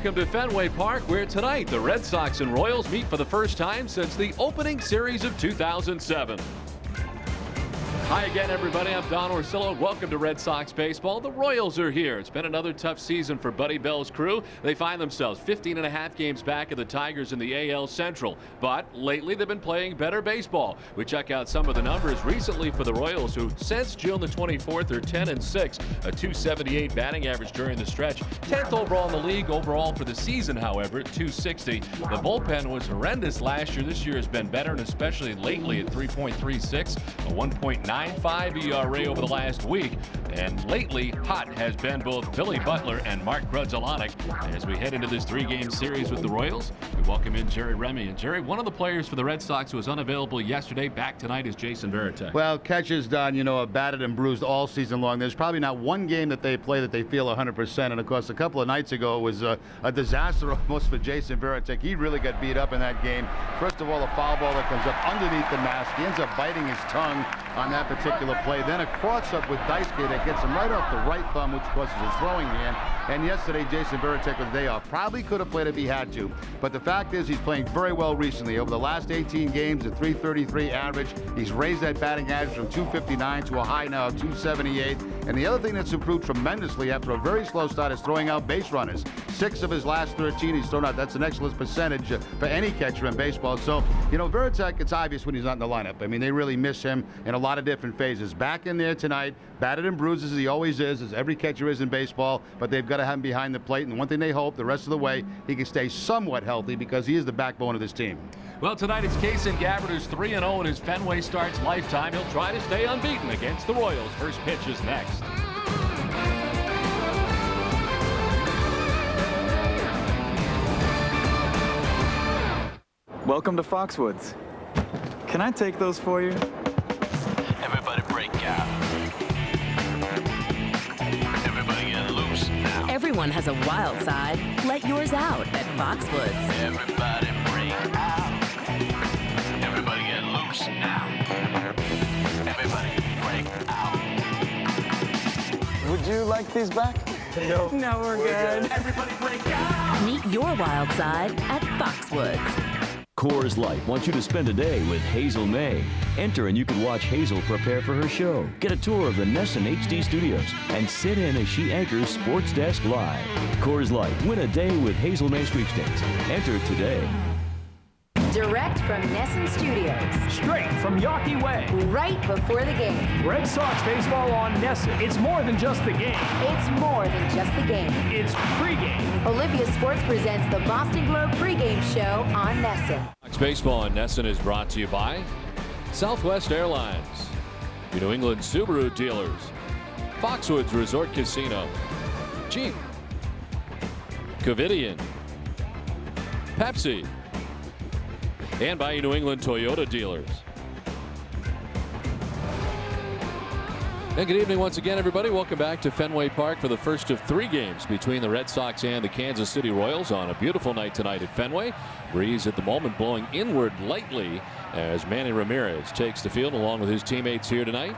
welcome to Fenway Park, where tonight the Red Sox and Royals meet for the first time since the opening series of 2007. Hi again, everybody. I'm Don Orsillo. Welcome to Red Sox baseball. The Royals are here. It's been another tough season for Buddy Bell's crew. They find themselves 15.5 games back of the Tigers in the AL Central. But lately, they've been playing better baseball. We check out some of the numbers recently for the Royals, who since June the 24th are 10-6, a .278 batting average during the stretch. 10th overall in the league. Overall for the season, however, .260. The bullpen was horrendous last year. This year has been better, and especially lately at 3.36, a 1.95 ERA over the last week. And lately, hot has been both Billy Butler and Mark Grudzielanek. As we head into this three-game series with the Royals, we welcome in Jerry Remy. And Jerry, one of the players for the Red Sox who was unavailable yesterday, back tonight, is Jason Varitek. Well, catches, Don, are battered and bruised all season long. There's probably not one game that they play that they feel 100%. And, of course, a couple of nights ago, it was a disaster almost for Jason Varitek. He really got beat up in that game. First of all, a foul ball that comes up underneath the mask. He ends up biting his tongue on that particular play. Then a cross-up with Daisuke that gets him right off the right thumb, which causes his throwing hand. And yesterday, Jason Varitek with the day off. Probably could have played if he had to. But the fact is, he's playing very well recently. Over the last 18 games, a .333 average. He's raised that batting average from .259 to a high now of .278. And the other thing that's improved tremendously after a very slow start is throwing out base runners. 6 of his last 13 he's thrown out. That's an excellent percentage for any catcher in baseball. So, Varitek, it's obvious when he's not in the lineup. I mean, they really miss him in a lot of different phases. Back in there tonight, batted and bruised as he always is, as every catcher is in baseball, but they've got to have him behind the plate. And one thing they hope, the rest of the way, he can stay somewhat healthy because he is the backbone of this team. Well, tonight it's Kason Gabbard, who's 3-0 in his Fenway starts lifetime. He'll try to stay unbeaten against the Royals. First pitch is next. Welcome to Foxwoods. Can I take those for you? Everybody break out. Everybody get loose now. Everyone has a wild side. Let yours out at Foxwoods. Everybody break out. Everybody get loose now. Everybody break out. Would you like these back? No, we're good. Everybody break out. Meet your wild side at Foxwoods. Coors Light wants you to spend a day with Hazel May. Enter and you can watch Hazel prepare for her show. Get a tour of the Nesson HD studios and sit in as she anchors Sports Desk Live. Coors Light, win a day with Hazel May sweepstakes. Enter today. Direct from Nesson Studios. Straight from Yawkey Way. Right before the game. Red Sox baseball on Nesson. It's more than just the game. It's more than just the game. It's pregame. Olympia Sports presents the Boston Globe pregame show on Nesson. Fox Baseball on Nesson is brought to you by Southwest Airlines, your New England Subaru dealers, Foxwoods Resort Casino, Jeep, Covidian, Pepsi, and by your New England Toyota dealers. And good evening once again, everybody. Welcome back to Fenway Park for the first of 3 games between the Red Sox and the Kansas City Royals on a beautiful night tonight at Fenway. Breeze at the moment blowing inward lightly as Manny Ramirez takes the field along with his teammates here tonight.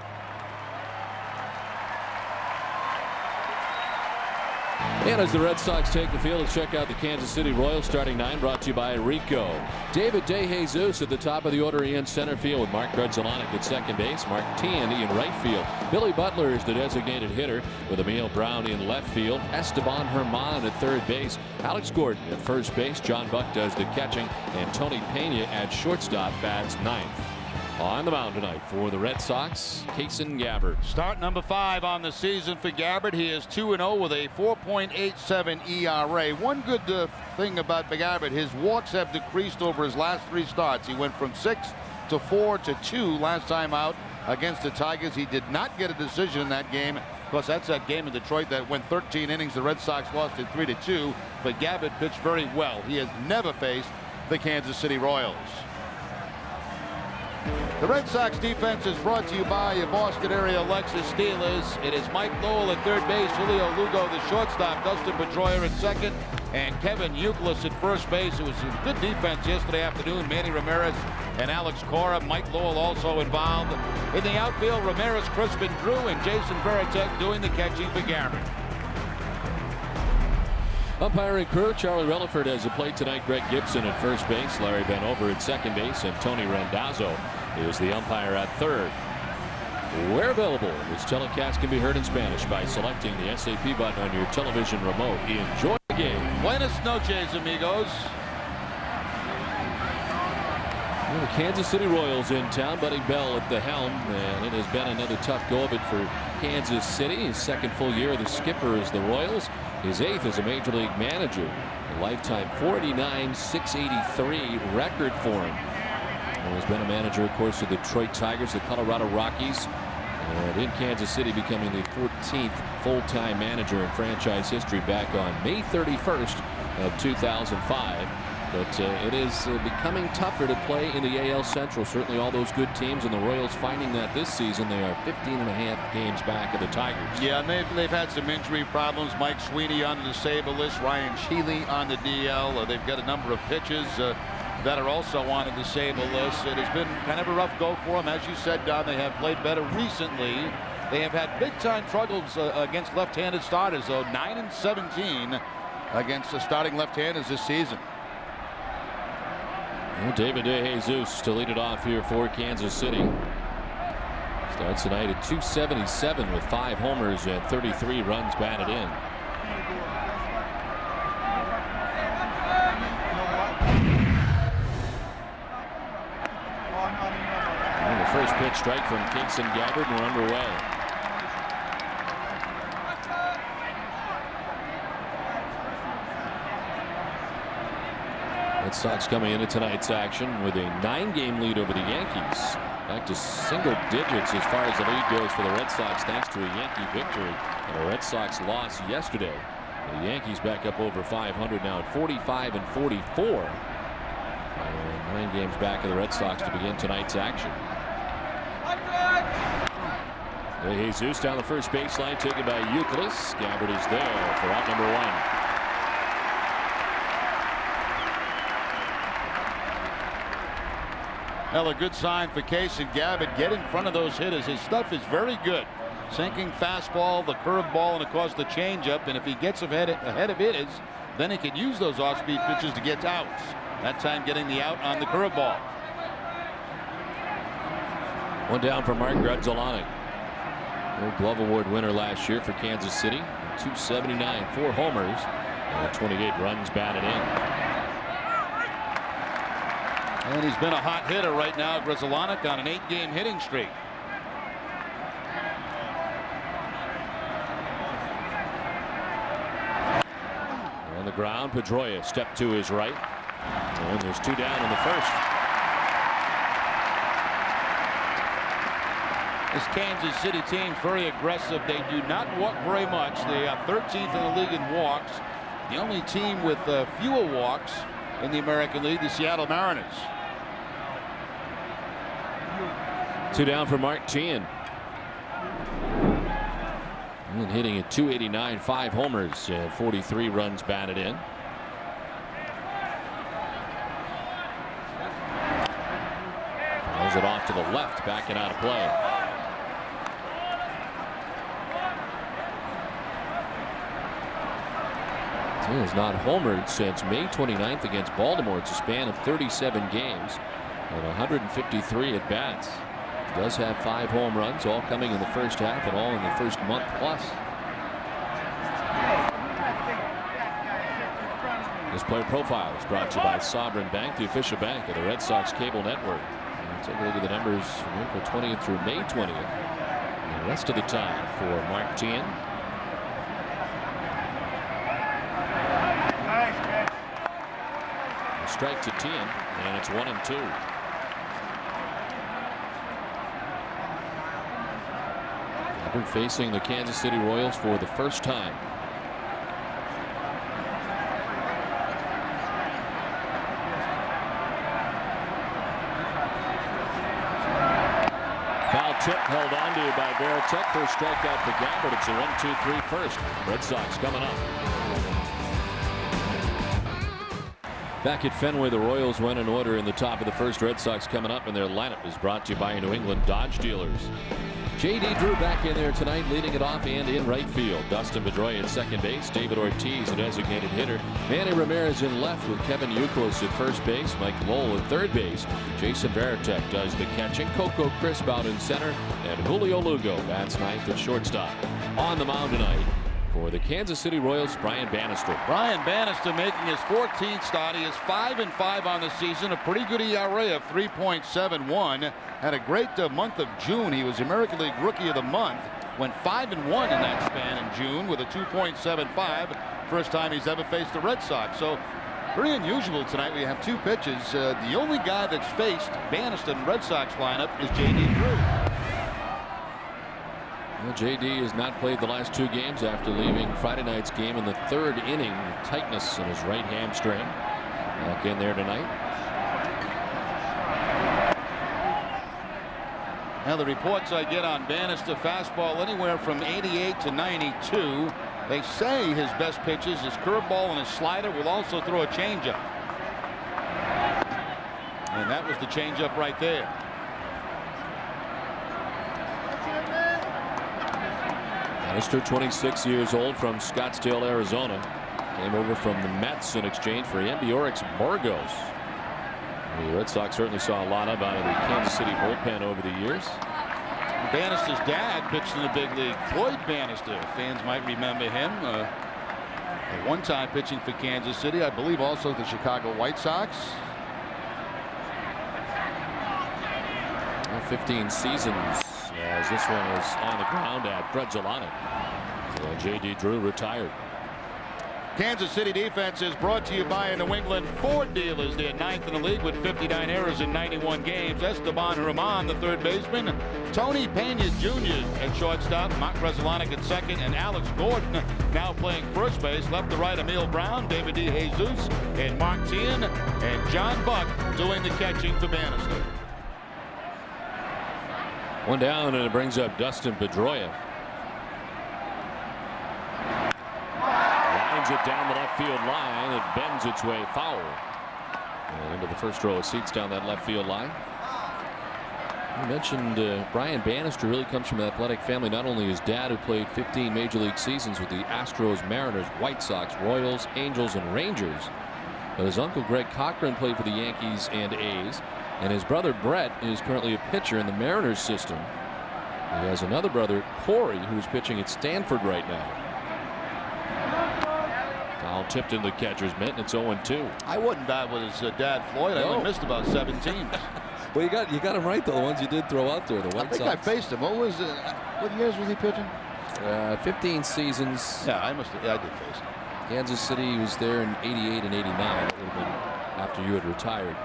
And as the Red Sox take the field, let's check out the Kansas City Royals starting 9, brought to you by Rico. David DeJesus at the top of the order in center field with Mark Grudzielanek at second base, Mark Tierney in right field. Billy Butler is the designated hitter with Emil Brown in left field. Esteban Herman at third base. Alex Gordon at first base. John Buck does the catching. And Tony Pena at shortstop bats 9th. On the mound tonight for the Red Sox, Kason Gabbard. Start number 5 on the season for Gabbard. He is 2-0 with a 4.87 ERA. One good thing about Gabbard, his walks have decreased over his last 3 starts. He went from 6 to 4 to 2 last time out against the Tigers. He did not get a decision in that game. Of course, that's that game in Detroit that went 13 innings. The Red Sox lost it 3-2. But Gabbard pitched very well. He has never faced the Kansas City Royals. The Red Sox defense is brought to you by your Boston area Lexus Steelers. It is Mike Lowell at third base, Julio Lugo the shortstop, Dustin Pedroia at second, and Kevin Youkilis at first base. It was a good defense yesterday afternoon. Manny Ramirez and Alex Cora. Mike Lowell also involved. In the outfield, Ramirez, Crispin Drew, and Jason Varitek doing the catching for Gabbard. Umpiring crew, Charlie Relaford has a play tonight. Greg Gibson at first base, Larry Vanover at second base, and Tony Randazzo is the umpire at third. Where available, this telecast can be heard in Spanish by selecting the SAP button on your television remote. Enjoy the game. Buenas noches, amigos. Well, the Kansas City Royals in town. Buddy Bell at the helm, and it has been another tough go of it for Kansas City. His second full year as the skipper as the Royals. His 8th as a major league manager. A lifetime 49-683 record for him. He has been a manager, of course, of the Detroit Tigers, the Colorado Rockies, and in Kansas City becoming the 14th full-time manager in franchise history back on May 31st of 2005. But it is becoming tougher to play in the AL Central. Certainly all those good teams, and the Royals finding that this season they are 15.5 games back of the Tigers. Yeah, and they've had some injury problems. Mike Sweeney on the disabled list, Ryan Shealy on the DL. They've got a number of pitches that are also on the disabled list. It has been kind of a rough go for them. As you said, Don, they have played better recently. They have had big-time struggles against left-handed starters, though. 9-17 against the starting left-handers this season. Well, David DeJesus to lead it off here for Kansas City. Starts tonight at .277 with 5 homers and 33 runs batted in. And the first pitch strike from Kason Gabbard, and we're underway. Red Sox coming into tonight's action with a 9-game lead over the Yankees. Back to single digits as far as the lead goes for the Red Sox, thanks to a Yankee victory and a Red Sox loss yesterday. The Yankees back up over 500 now at 45-44. And 9 games back of the Red Sox to begin tonight's action. DeJesus down the first baseline, taken by Youkilis. Gabbard is there for out number 1. Well, a good sign for Kason Gabbard. Get in front of those hitters. His stuff is very good. Sinking fastball, the curveball, and of course the changeup. And if he gets ahead of hitters, then he can use those off-speed pitches to get outs. That time getting the out on the curveball. One down for Mark Grudzolani. Gold Glove Award winner last year for Kansas City. 279, 4 homers, and 28 runs batted in. And he's been a hot hitter right now, Grudzolani, on an 8-game hitting streak. On the ground, Pedroia step to his right. And there's 2 down in the first. This Kansas City team's very aggressive. They do not walk very much. They are 13th in the league in walks. The only team with fewer walks in the American League, the Seattle Mariners. 2 down for Mark Teahan. And hitting at .289, 5 homers and 43 runs batted in. Throws it off to the left, backing out of play. He has not homered since May 29th against Baltimore. It's a span of 37 games and 153 at bats. He does have 5 home runs, all coming in the first half and all in the first month plus. This player profile is brought to you by Sovereign Bank, the official bank of the Red Sox cable network. And take a look at the numbers from April 20th through May 20th. And the rest of the time for Mark Teahan. A strike to Teahan, and it's 1-2. Gabbard facing the Kansas City Royals for the first time. Foul tip held on to by Veritek. First strikeout for Gabbard. It's a 1-2-3 first. Red Sox coming up. Back at Fenway, the Royals went in order in the top of the first. Red Sox coming up, and their lineup is brought to you by New England Dodge dealers. J.D. Drew back in there tonight, leading it off and in right field. Dustin Pedroia at second base. David Ortiz, a designated hitter. Manny Ramirez in left with Kevin Youkilis at first base. Mike Lowell at third base. Jason Varitek does the catching. Coco Crisp out in center. And Julio Lugo bats ninth at shortstop. On the mound tonight for the Kansas City Royals, Brian Bannister. Brian Bannister making his 14th start. He is 5-5 on the season. A pretty good ERA of 3.71. Had a great month of June. He was American League Rookie of the Month. Went 5-1 in that span in June with a 2.75. First time he's ever faced the Red Sox. So very unusual tonight. We have two pitches. The only guy that's faced Bannister in the Red Sox lineup is J.D. Drew. Well, J.D. has not played the last two games after leaving Friday night's game in the third inning. Tightness in his right hamstring. Back in there tonight. Now the reports I get on Bannister, fastball anywhere from 88 to 92. They say his best pitches, his curveball and his slider, will also throw a changeup. And that was the changeup right there. Bannister, 26 years old, from Scottsdale, Arizona. Came over from the Mets in exchange for Ambiorix Burgos. The Red Sox certainly saw a lot of out of the Kansas City bullpen over the years. Bannister's dad pitched in the big league. Floyd Bannister. Fans might remember him. At one time pitching for Kansas City. I believe also the Chicago White Sox. 15 seasons as this one was on the ground at Brezzolani. So J.D. Drew retired. Kansas City defense is brought to you by a New England Ford dealers. They're ninth in the league with 59 errors in 91 games. Esteban Herman, the third baseman. Tony Pena Jr. at shortstop. Mark Brezzolani at second. And Alex Gordon now playing first base. Left to right, Emil Brown, David D. Jesus, and Mark Tien, and John Buck doing the catching for Bannister. One down, and it brings up Dustin Pedroia. Lines it down the left field line. It bends its way foul. And into the first row of seats down that left field line. You mentioned Brian Bannister really comes from an athletic family. Not only his dad, who played 15 major league seasons with the Astros, Mariners, White Sox, Royals, Angels, and Rangers, but his uncle Greg Cochran played for the Yankees and A's. And his brother Brett is currently a pitcher in the Mariners system. He has another brother, Corey, who's pitching at Stanford right now. Foul tipped into the catcher's mitt, and it's 0-2. I wasn't bad with his dad Floyd. I only missed about 7 teams. Well, you got him right, though. The ones you did throw out there, the White Sox. I think I faced him. What years was he pitching? 15 seasons. Yeah, I did face him. Kansas City was there in 88 and 89. That would have been after you had retired.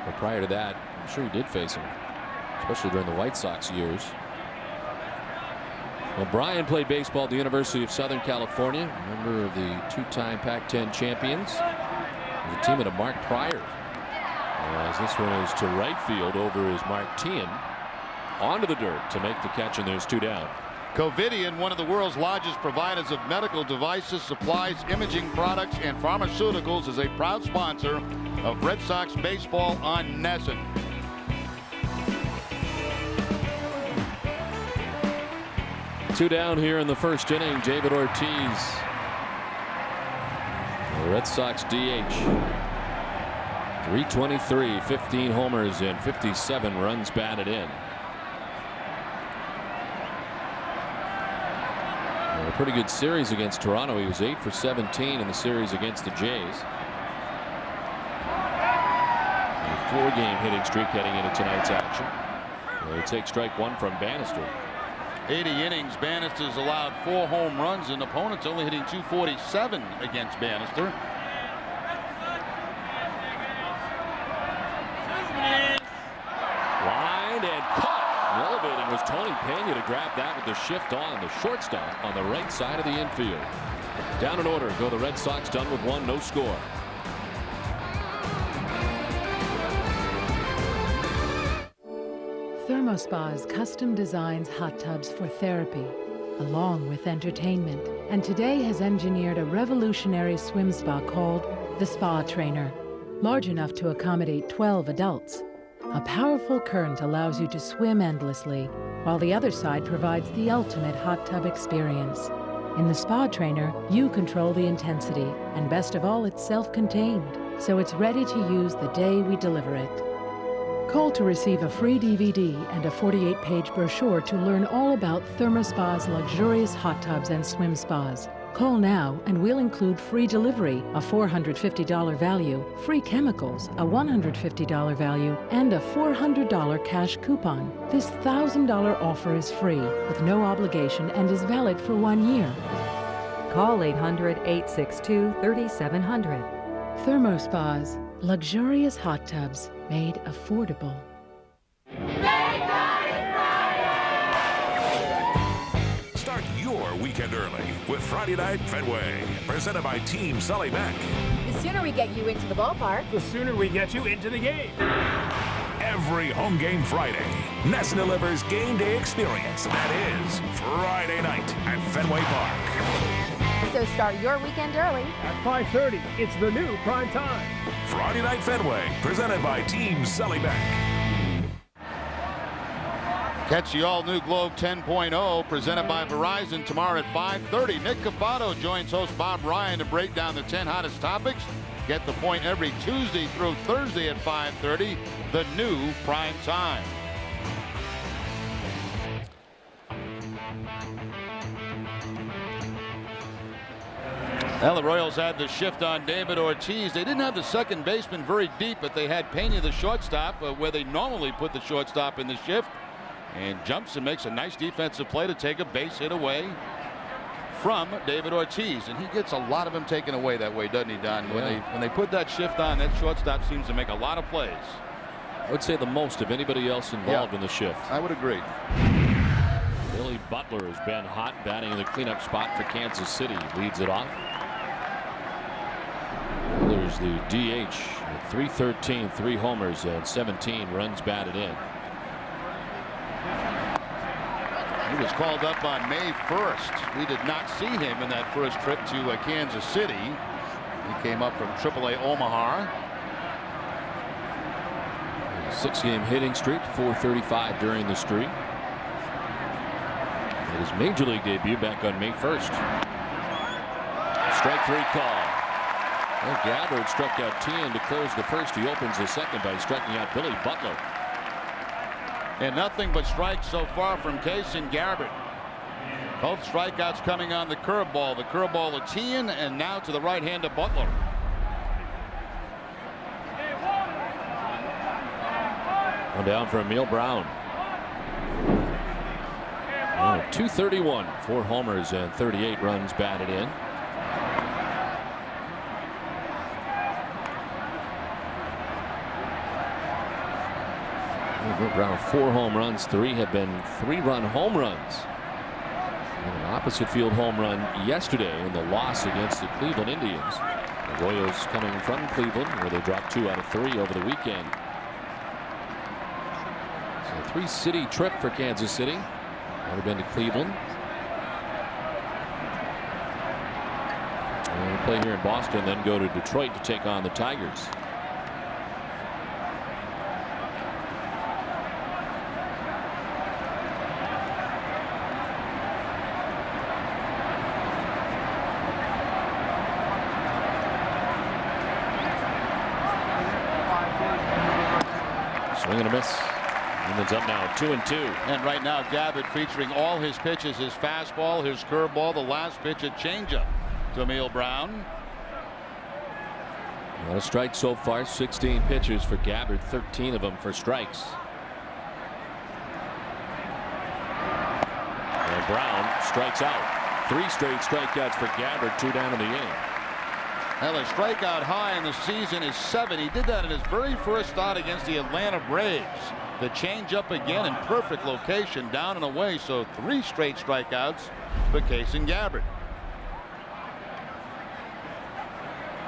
But prior to that, I'm sure you did face him, especially during the White Sox years. Well, Brian played baseball at the University of Southern California, member of the two-time Pac-10 champions. He was a teammate of Mark Pryor. As this one is to right field, over is Mark Tien. Onto the dirt to make the catch, and there's 2 down. Covidien, one of the world's largest providers of medical devices, supplies, imaging products, and pharmaceuticals, is a proud sponsor of Red Sox baseball on NESN. Two down here in the first inning. David Ortiz, the Red Sox DH. 323, 15 homers, and 57 runs batted in. A pretty good series against Toronto. He was 8 for 17 in the series against the Jays. A 4-game hitting streak heading into tonight's action. They take strike 1 from Bannister. 80 innings. Bannister's allowed 4 home runs, and opponents only hitting .247 against Bannister. Lined and caught. Elevating was Tony Pena to grab that with the shift on the shortstop on the right side of the infield. Down in order go the Red Sox, done with 1, no score. ThermoSpa's custom designs hot tubs for therapy, along with entertainment, and today has engineered a revolutionary swim spa called the Spa Trainer, large enough to accommodate 12 adults. A powerful current allows you to swim endlessly, while the other side provides the ultimate hot tub experience. In the Spa Trainer, you control the intensity, and best of all, it's self-contained, so it's ready to use the day we deliver it. Call to receive a free DVD and a 48-page brochure to learn all about ThermoSpa's luxurious hot tubs and swim spas. Call now and we'll include free delivery, a $450 value, free chemicals, a $150 value, and a $400 cash coupon. This $1,000 offer is free, with no obligation, and is valid for 1 year. Call 800-862-3700. ThermoSpas, luxurious hot tubs made affordable. Start your weekend early with Friday Night Fenway, presented by Team Sully Mack. The sooner we get you into the ballpark, The sooner we get you into the game. Every home game Friday, Nessa delivers game day experience. That is Friday night at Fenway Park. so start your weekend early. At 5:30, it's the new prime time. Friday Night Fenway, presented by Team Sully Mack. Catch the all-new Globe 10.0 presented by Verizon tomorrow at 5:30. Nick Cafato joins host Bob Ryan to break down the 10 hottest topics. Get the point every Tuesday through Thursday at 5:30, the new prime time. Well, the Royals had the shift on David Ortiz. They didn't have the second baseman very deep, but they had Pena, the shortstop, where they normally put the shortstop in the shift. And jumps and makes a nice defensive play to take a base hit away from David Ortiz. And he gets a lot of them taken away that way, doesn't he, Don? Yeah. When they put that shift on, that shortstop seems to make a lot of plays. I would say the most of anybody else involved in the shift. I would agree. Billy Butler has been hot, batting in the cleanup spot for Kansas City. Leads it off. There's the DH at 313, 3 homers and 17 runs batted in. He was called up on May 1st. We did not see him in that first trip to Kansas City. He came up from AAA Omaha. 6-game hitting streak, 435 during the streak. His major league debut back on May 1st. Strike 3 call. Well, Gabbard struck out Tien to close the first. He opens the second by striking out Billy Butler. And nothing but strikes so far from Kason Gabbard. Both strikeouts coming on the curveball. The curveball to Tien, and now to the right hand of Butler. One down for Emil Brown. 231, 4 homers and 38 runs batted in. Brown 4 home runs, 3 have been 3-run home runs. And an opposite field home run yesterday in the loss against the Cleveland Indians. The Royals coming from Cleveland, where they dropped 2 out of 3 over the weekend. So a 3-city trip for Kansas City. Never been to Cleveland. And play here in Boston, then go to Detroit to take on the Tigers. Swing and a miss. And it's up now 2-2. And right now Gabbard featuring all his pitches, his fastball, his curveball, the last pitch, a changeup to Emil Brown. A lot of strikes so far, 16 pitches for Gabbard, 13 of them for strikes. And Brown strikes out. 3 straight strikeouts for Gabbard, 2 down in the inning. Well, his strikeout high in the season is 7. He did that in his very first start against the Atlanta Braves. The changeup again in perfect location, down and away. So 3 straight strikeouts for Kason Gabbard.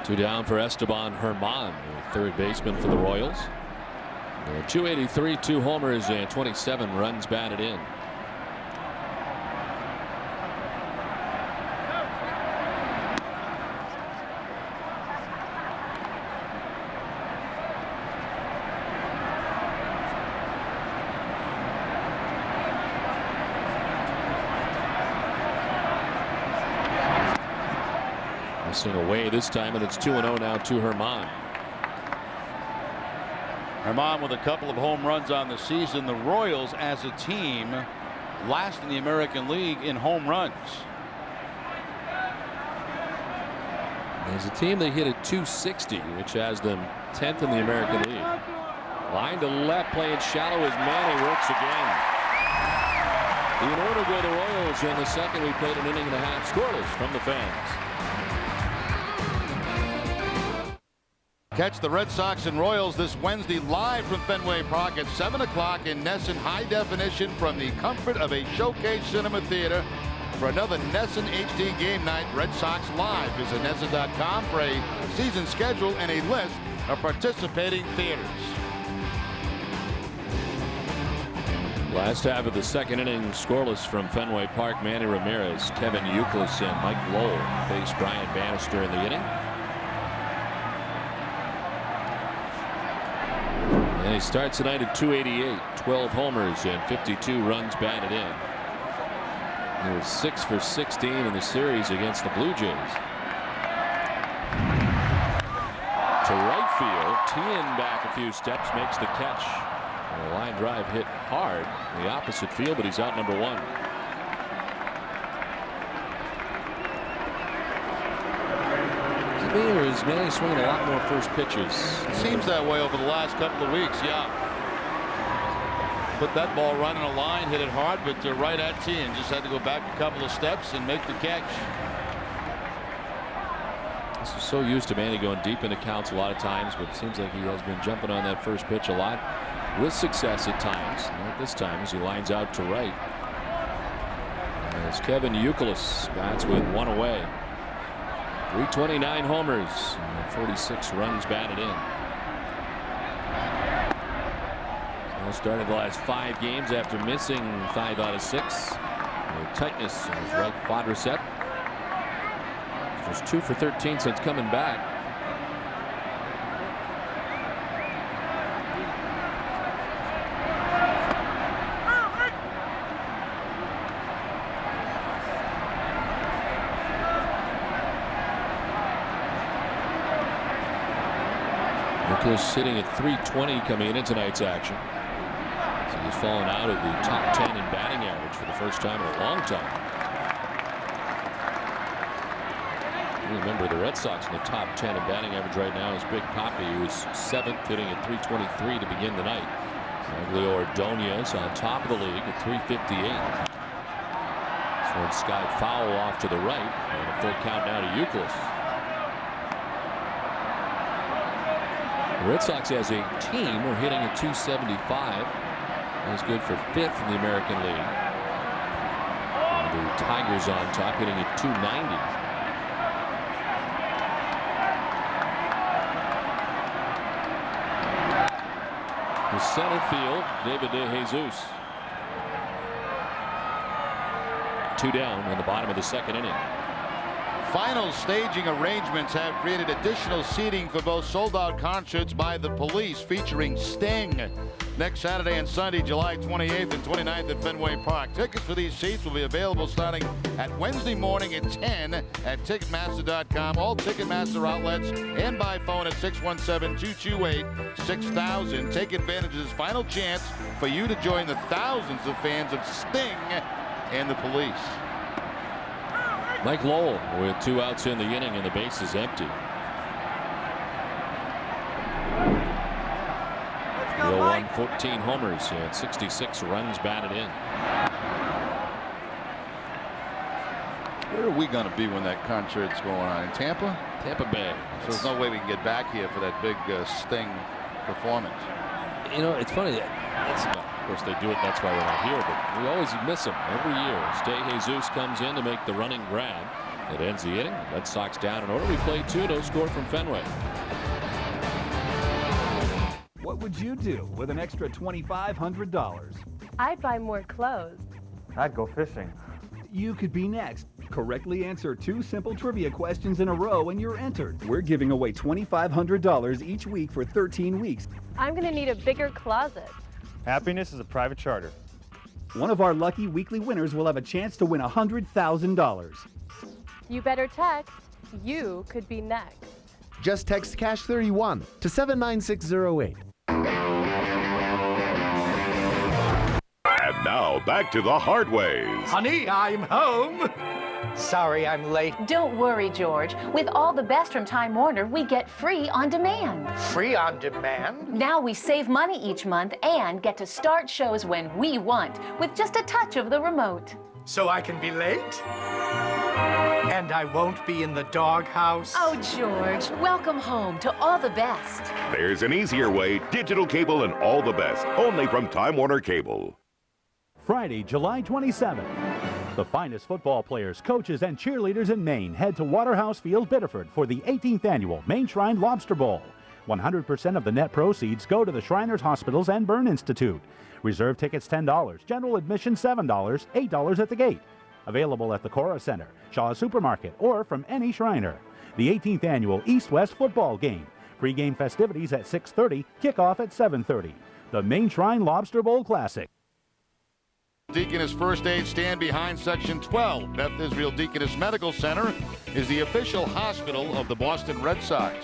2 down for Esteban Herman, the third baseman for the Royals. 283, 2 homers and 27 runs batted in. Passing away this time, and it's 2-0 now to Herman. Herman with a couple of home runs on the season. The Royals as a team last in the American League in home runs. As a team, they hit at .260, which has them 10th in the American League. Line to left, playing shallow as Manny works again. In order to go the Royals in the second, we played an inning and a half scoreless from the fans. Catch the Red Sox and Royals this Wednesday live from Fenway Park at 7 o'clock in NESN high definition from the comfort of a Showcase Cinema Theater. For another NESN HD game night, Red Sox Live. Visit NESN.com for a season schedule and a list of participating theaters. Last half of the second inning, scoreless from Fenway Park. Manny Ramirez, Kevin Youkilis, and Mike Lowell face Brian Bannister in the inning. And he starts tonight at .288, 12 homers and 52 runs batted in. He was 6 for 16 in the series against the Blue Jays. To right field, Tien back a few steps, makes the catch. And a line drive hit hard in the opposite field, but he's out number one. Or is Manny swinging a lot more first pitches? Seems that way over the last couple of weeks, yeah. Put that ball running a line, hit it hard, but right at Tien. Just had to go back a couple of steps and make the catch. This is so used to Manny going deep into counts a lot of times, but it seems like he has been jumping on that first pitch a lot with success at times. Not this time as he lines out to right. As Kevin Youkilis bats with one away. 329 homers, 46 runs batted in. Now started the last 5 games after missing 5 out of 6. Tightness in his right quadricep. Just 2 for 13 since coming back. Sitting at .320 coming into tonight's action. So he's fallen out of the top 10 in batting average for the first time in a long time. You remember the Red Sox in the top 10 in batting average right now is Big Papi, who is 7th, hitting at .323 to begin the night. Leo Ordonez on top of the league at .358. This one skied foul off to the right, and a full count now to Youkilis. The Red Sox as a team are hitting at .275. That's good for 5th in the American League. And the Tigers on top hitting at .290. The center field, David De Jesus. 2 down in the bottom of the second inning. Final staging arrangements have created additional seating for both sold-out concerts by the Police featuring Sting next Saturday and Sunday, July 28th and 29th at Fenway Park. Tickets for these seats will be available starting at Wednesday morning at 10 at Ticketmaster.com, all Ticketmaster outlets, and by phone at 617-228-6000. Take advantage of this final chance for you to join the thousands of fans of Sting and the Police. Mike Lowell with 2 outs in the inning and the base is empty. Bill won 14 homers. He had 66 runs batted in. Where are we going to be when that concert's going on? In Tampa? Tampa Bay. So there's no way we can get back here for that big Sting performance. You know, it's funny. Of course, they do it. That's why we're not here. But we always miss him every year. De Jesus comes in to make the running grab. It ends the inning. Red Sox down in order. We play 2. No score from Fenway. What would you do with an extra $2,500? I'd buy more clothes. I'd go fishing. You could be next. Correctly answer 2 simple trivia questions in a row and you're entered. We're giving away $2,500 each week for 13 weeks. I'm going to need a bigger closet. Happiness is a private charter. One of our lucky weekly winners will have a chance to win $100,000. You better text You could be next. Just text Cash 31 to 79608. And now back to the hard ways. Honey, I'm home. Sorry I'm late. Don't worry, George. With all the best from Time Warner, we get free on demand. Free on demand? Now we save money each month and get to start shows when we want with just a touch of the remote. So I can be late? And I won't be in the doghouse? Oh, George, welcome home to all the best. There's an easier way. Digital cable and all the best. Only from Time Warner Cable. Friday, July 27th. The finest football players, coaches, and cheerleaders in Maine head to Waterhouse Field, Biddeford for the 18th annual Maine Shrine Lobster Bowl. 100% of the net proceeds go to the Shriners Hospitals and Burn Institute. Reserve tickets $10, general admission $7, $8 at the gate. Available at the Cora Center, Shaw Supermarket, or from any Shriner. The 18th annual East-West football game. Pre-game festivities at 6:30, kickoff at 7:30. The Maine Shrine Lobster Bowl Classic. Deaconess First Aid stand behind Section 12. Beth Israel Deaconess Medical Center is the official hospital of the Boston Red Sox.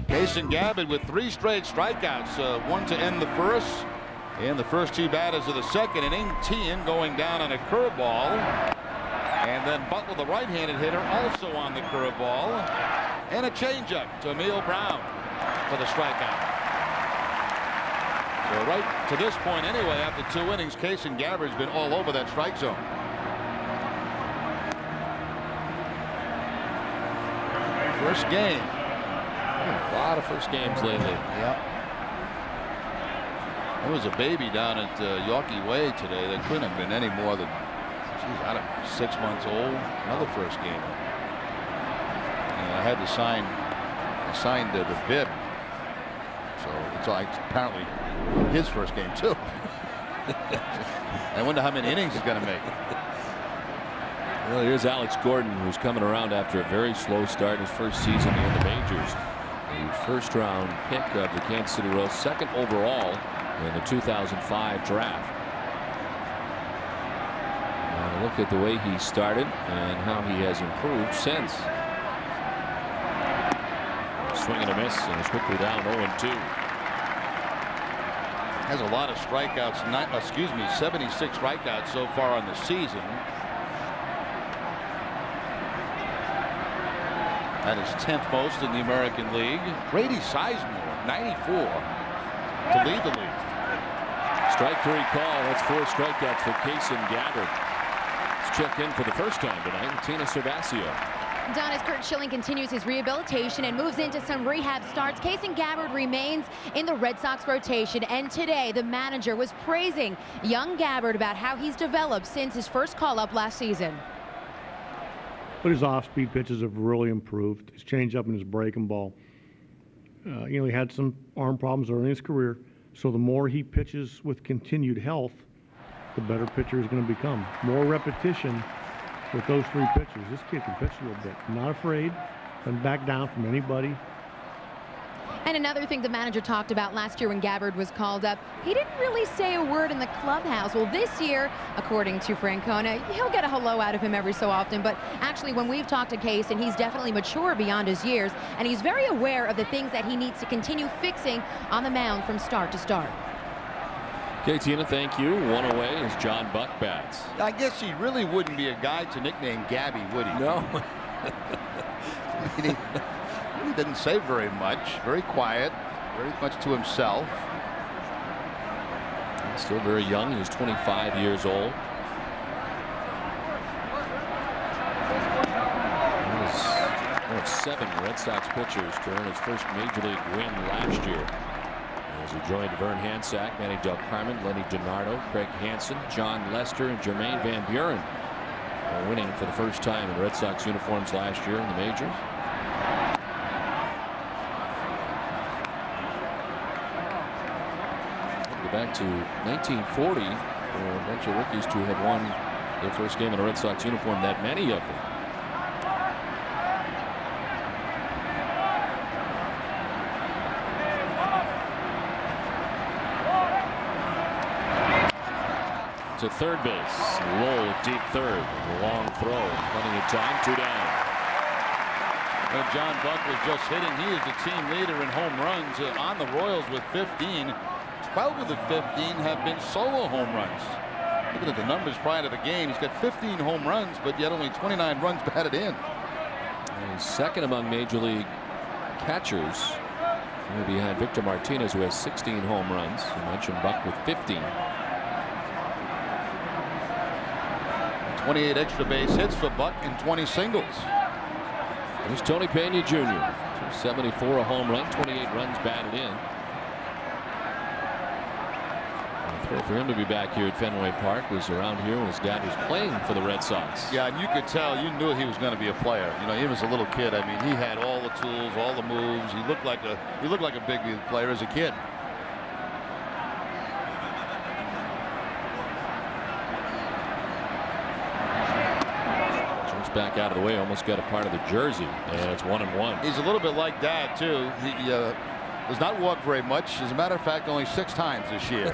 Kason Gabbard with 3 straight strikeouts, one to end the first. And the first 2 batters of the second inning. Tien going down on a curveball. And then Butler, the right-handed hitter, also on the curveball. And a changeup to Emil Brown for the strikeout. So right to this point anyway, after 2 innings, Kason Gabbard's been all over that strike zone. First game. A lot of first games lately. Yep. There was a baby down at Yorkie Way today that couldn't have been any more than, geez, I don't know, 6 months old. Another first game. And I had to sign, I signed the bib. So it's like apparently his first game too. I wonder how many innings he's going to make. Well, here's Alex Gordon, who's coming around after a very slow start his first season in the majors. The first-round pick of the Kansas City Royals, 2nd overall in the 2005 draft. And look at the way he started and how he has improved since. Swing and a miss, and is quickly down 0-2. Has a lot of strikeouts, 76 strikeouts so far on the season. That is 10th most in the American League. Grady Sizemore, 94, to lead the league. Strike 3 call. That's 4 strikeouts for Kason Gabbard. Let's check in for the first time tonight, Tina Cervasio. Don, as Kurt Schilling continues his rehabilitation and moves into some rehab starts, Kason Gabbard remains in the Red Sox rotation. And today, the manager was praising young Gabbard about how he's developed since his first call-up last season. But his off-speed pitches have really improved. His changeup and his breaking ball. He had some arm problems early in his career. So the more he pitches with continued health, the better pitcher he's going to become. More repetition with those 3 pitches. This kid can pitch a little bit. Not afraid. Doesn't back down from anybody. And another thing the manager talked about last year when Gabbard was called up, he didn't really say a word in the clubhouse. Well, this year, according to Francona, he'll get a hello out of him every so often. But actually, when we've talked to Kason, he's definitely mature beyond his years. And he's very aware of the things that he needs to continue fixing on the mound from start to start. Okay, Tina, thank you. One away is John Buck bats. I guess he really wouldn't be a guy to nickname Gabby, would he? No. He didn't say very much. Very quiet. Very much to himself. Still very young. He's 25 years old. He was one of 7 Red Sox pitchers to earn his first Major League win last year. As he joined Vern Hansack, Manny Del Carmen, Lenny DiNardo, Craig Hansen, John Lester, and Jermaine Van Buren, winning for the first time in Red Sox uniforms last year in the majors. Go back to 1940 for a bunch of rookies to have won their first game in a Red Sox uniform, that many of them. to third base. Lowell at deep third. Long throw. Plenty of time. 2 down. Well, John Buck was just hitting. He is the team leader in home runs on the Royals with 15. 12 of the 15 have been solo home runs. Looking at the numbers prior to the game, he's got 15 home runs, but yet only 29 runs batted in. He's second among Major League catchers, behind Victor Martinez, who has 16 home runs. You mentioned Buck with 15. 28 extra base hits for Buck and 20 singles. There's Tony Pena Jr. 274, a home run, 28 runs batted in. Thrill for him to be back here at Fenway Park. Was around here when his dad was playing for the Red Sox. Yeah, and you could tell, you knew he was going to be a player. You know, he was a little kid. I mean, he had all the tools, all the moves. He looked like a big league player as a kid. Jumps back out of the way, almost got a part of the jersey, and it's 1-1. He's a little bit like Dad too. He does not walk very much. As a matter of fact, only 6 times this year.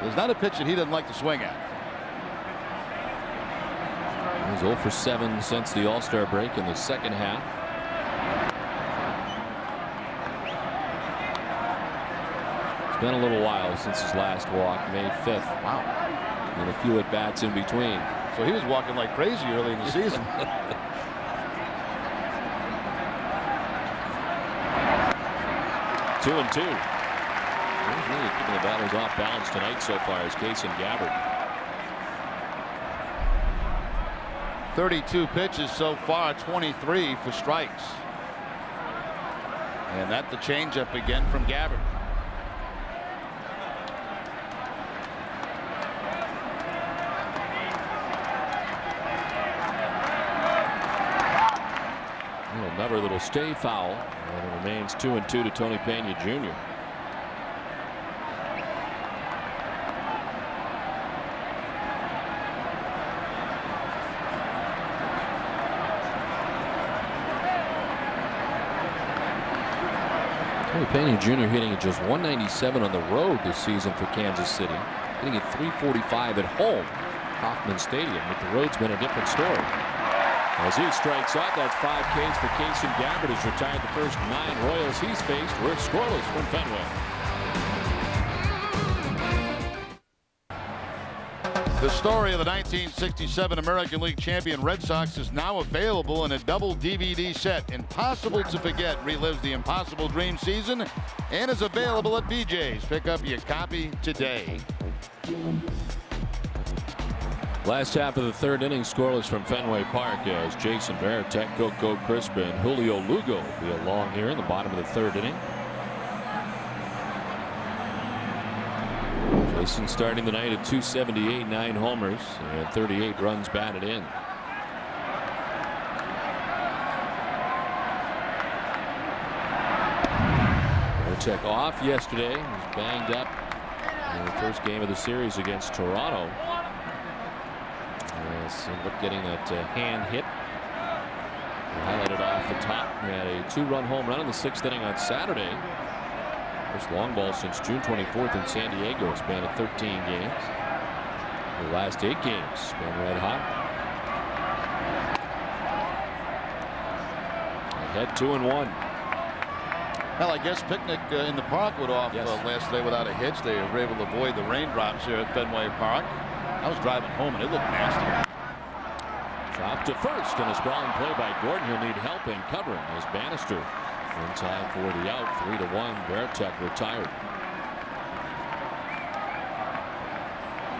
There's not a pitch that he doesn't like to swing at. He's 0 for 7 since the All-Star break in the second half. It's been a little while since his last walk, May 5th. Wow. And a few at-bats in between. So he was walking like crazy early in the season. 2-2. He's really keeping the batters off balance tonight so far as Kason Gabbard. 32 pitches so far, 23 for strikes. And that's the changeup again from Gabbard. Another little stay foul, and it remains 2-2 to Tony Pena Jr. Tony Pena Jr. hitting at just 197 on the road this season for Kansas City, hitting at 345 at home, Kauffman Stadium. But the road's been a different story. As he strikes out, that's 5 Ks for Kason Gabbard. Has retired the first 9 Royals he's faced. We're scoreless from Fenway. The story of the 1967 American League champion Red Sox is now available in a double DVD set. Impossible to Forget relives the Impossible Dream season and is available at BJ's. Pick up your copy today. Last half of the third inning, scoreless from Fenway Park as Jason Varitek, Coco Crisp, and Julio Lugo will be along here in the bottom of the third inning. Jason starting the night at 278, 9 homers, and 38 runs batted in. Varitek off yesterday. He was banged up in the first game of the series against Toronto. Ended up getting that hand hit. Highlighted off the top. He had a 2-run home run in the 6th inning on Saturday. First long ball since June 24th in San Diego. Span of 13 games. The last 8 games been red hot. Ahead 2-1. Well, I guess picnic in the park went off last day without a hitch. They were able to avoid the raindrops here at Fenway Park. I was driving home and it looked nasty. Drop to first and a sprawling play by Gordon. He'll need help in covering as Bannister in time for the out. 3-1. Varitek retired.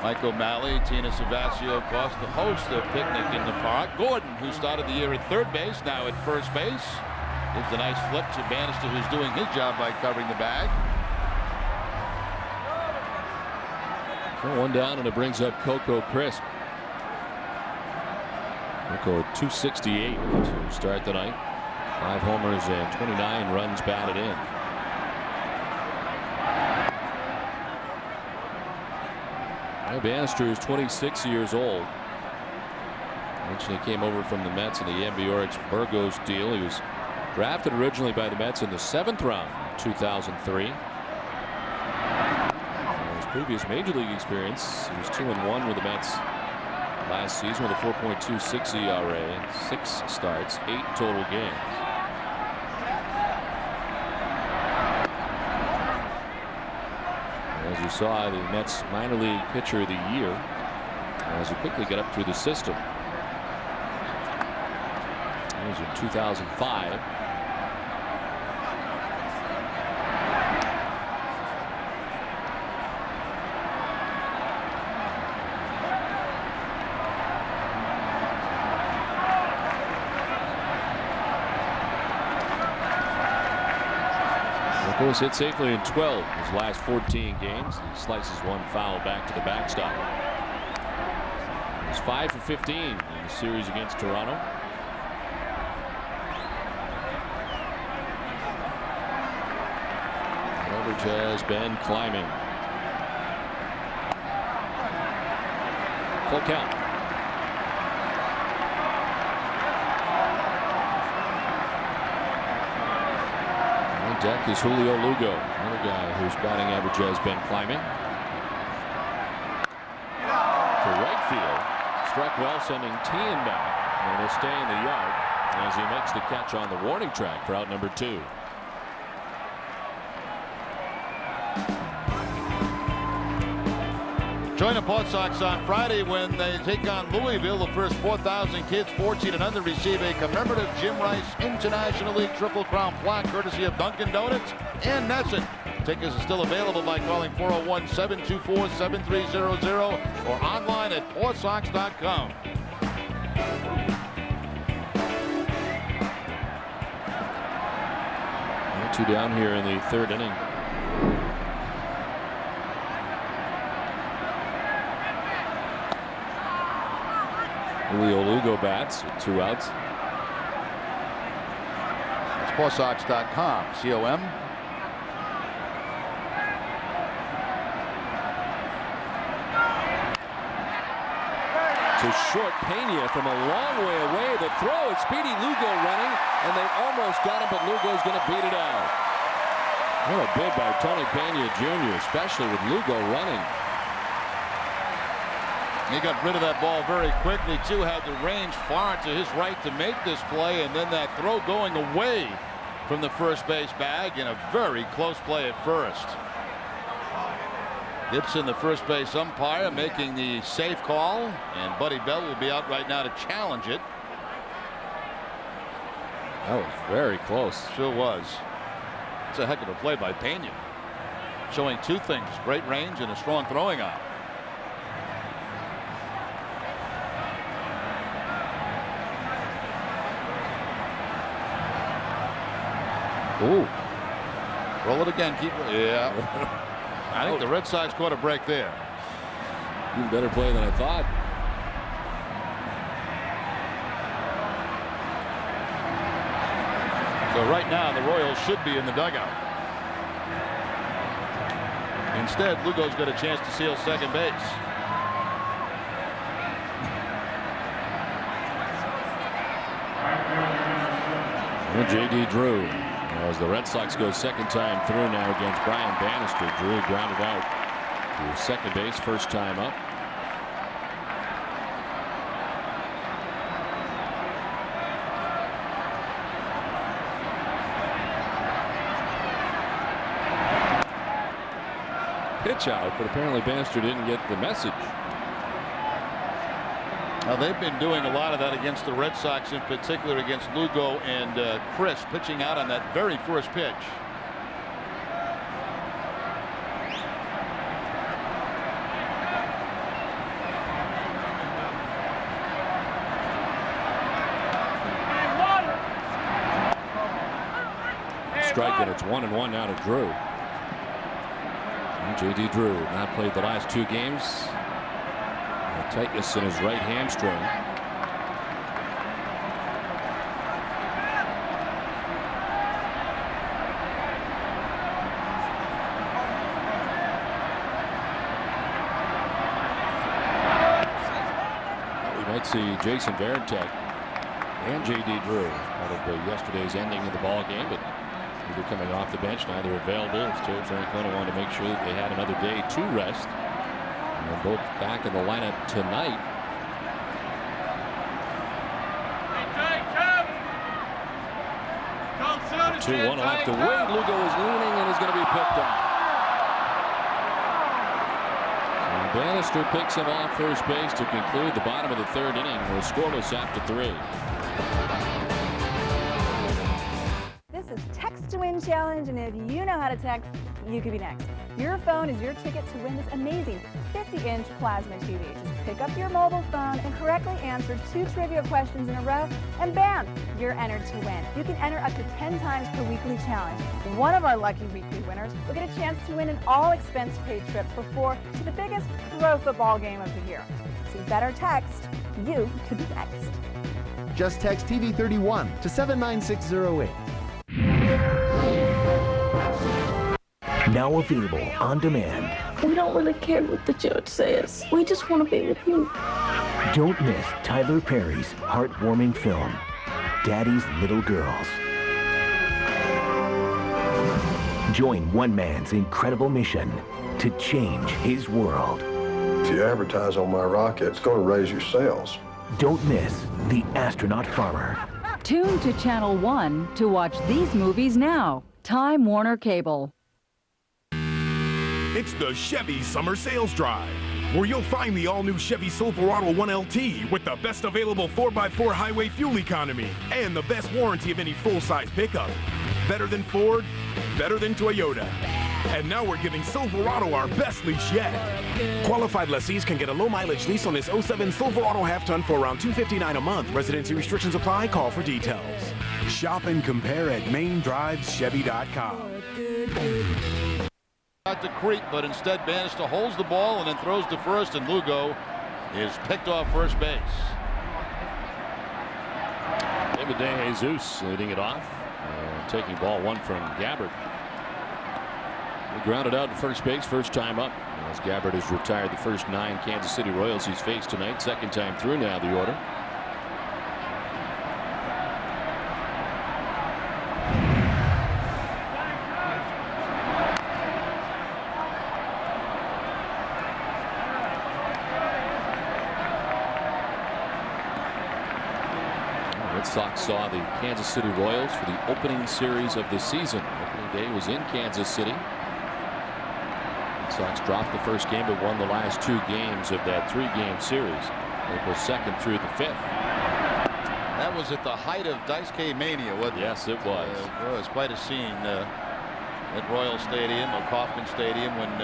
Mike O'Malley, Tina Savasio, of course, the host of Picnic in the Park. Gordon, who started the year at third base, now at first base. Gives a nice flip to Bannister, who's doing his job by covering the bag. So 1 down, and it brings up Coco Crisp. Coco at 268 to start the night. 5 homers and 29 runs batted in. Bannister is 26 years old. Mentioned he came over from the Mets in the Ambiorix Burgos deal. He was drafted originally by the Mets in the 7th round in 2003. He was previous major league experience. He was 2-1 with the Mets last season with a 4.26 ERA, 6 starts, 8 total games. And as you saw, the Mets minor league pitcher of the year as he quickly got up through the system. That was in 2005. Of course, hit safely in 12 his last 14 games. He slices one foul back to the backstop. He's 5 for 15 in the series against Toronto. Average has been climbing. Full count. Deck is Julio Lugo, another guy whose batting average has been climbing. To right field, struck well, sending Tien back, and he'll stay in the yard as he makes the catch on the warning track for out number 2. Join the Paw Sox on Friday when they take on Louisville. The first 4,000 kids 14 and under receive a commemorative Jim Rice International League Triple Crown plaque courtesy of Dunkin' Donuts and Nesson. Tickets are still available by calling 401-724-7300 or online at pawsox.com. Two down here in the 3rd inning. Julio Lugo bats with 2 outs. It's pawsox.com. COM. To short Pena from a long way away. The throw, it's Speedy Lugo running, and they almost got him, but Lugo's going to beat it out. What a bid by Tony Pena Jr., especially with Lugo running. He got rid of that ball very quickly, too. Had the range far to his right to make this play, and then that throw going away from the first base bag, and a very close play at first. Gibson, the first base umpire, making the safe call, and Buddy Bell will be out right now to challenge it. That was very close. Sure was. It's a heck of a play by Pena, showing 2 things: great range and a strong throwing arm. Ooh. Roll it again. Keep it. Yeah. I think the Red Sox caught a break there. Even better play than I thought. So right now the Royals should be in the dugout. Instead, Lugo's got a chance to seal second base. And J.D. Drew. As the Red Sox go second time through now against Brian Bannister. Drew grounded out to second base first time up. Pitch out, but apparently Bannister didn't get the message. Now they've been doing a lot of that against the Red Sox, in particular against Lugo and Chris, pitching out on that very first pitch. Strike, and it's 1-1 now to Drew. And J.D. Drew not played the last 2 games. Tightness in his right hamstring. We might see Jason Varitek and J.D. Drew as part of yesterday's ending of the ball game, but either coming off the bench, neither available. As Terry Francona wanted to make sure that they had another day to rest. And they're both back in the lineup tonight. 2-1 off to Wade. Lugo is leaning and is going to be picked off. So Bannister picks him off first base to conclude the bottom of the third inning. We're scoreless after 3. This is Text to Win Challenge, and if you know how to text, you could be next. Your phone is your ticket to win this amazing 50-inch plasma TV. Just pick up your mobile phone and correctly answer 2 trivia questions in a row, and bam, you're entered to win. You can enter up to 10 times per weekly challenge. One of our lucky weekly winners will get a chance to win an all-expense-paid trip for 4 to the biggest pro football game of the year. So you better text. You could be next. Just text TV31 to 79608. Now available on demand. We don't really care what the judge says. We just want to be with you. Don't miss Tyler Perry's heartwarming film, Daddy's Little Girls. Join one man's incredible mission to change his world. If you advertise on my rocket, it's going to raise your sales. Don't miss The Astronaut Farmer. Tune to Channel 1 to watch these movies now. Time Warner Cable. It's the Chevy Summer Sales Drive, where you'll find the all-new Chevy Silverado 1LT with the best available 4x4 highway fuel economy and the best warranty of any full-size pickup. Better than Ford, better than Toyota. And now we're giving Silverado our best lease yet. Qualified lessees can get a low-mileage lease on this 07 Silverado half-ton for around $259 a month. Residency restrictions apply. Call for details. Shop and compare at maindriveschevy.com. Out to creep, but instead Bannister holds the ball and then throws to first, and Lugo is picked off first base. David DeJesus leading it off, taking ball 1 from Gabbard. He grounded out to first base first time up, as Gabbard has retired the first 9 Kansas City Royals he's faced tonight. Second time through now the order. Red Sox saw the Kansas City Royals for the opening series of the season. Opening day was in Kansas City. Red Sox dropped the first game but won the last 2 games of that 3-game series, April 2nd through the 5th. That was at the height of Dice K mania, wasn't it? Yes, it was. It was quite a scene at Royal Stadium or Kauffman Stadium when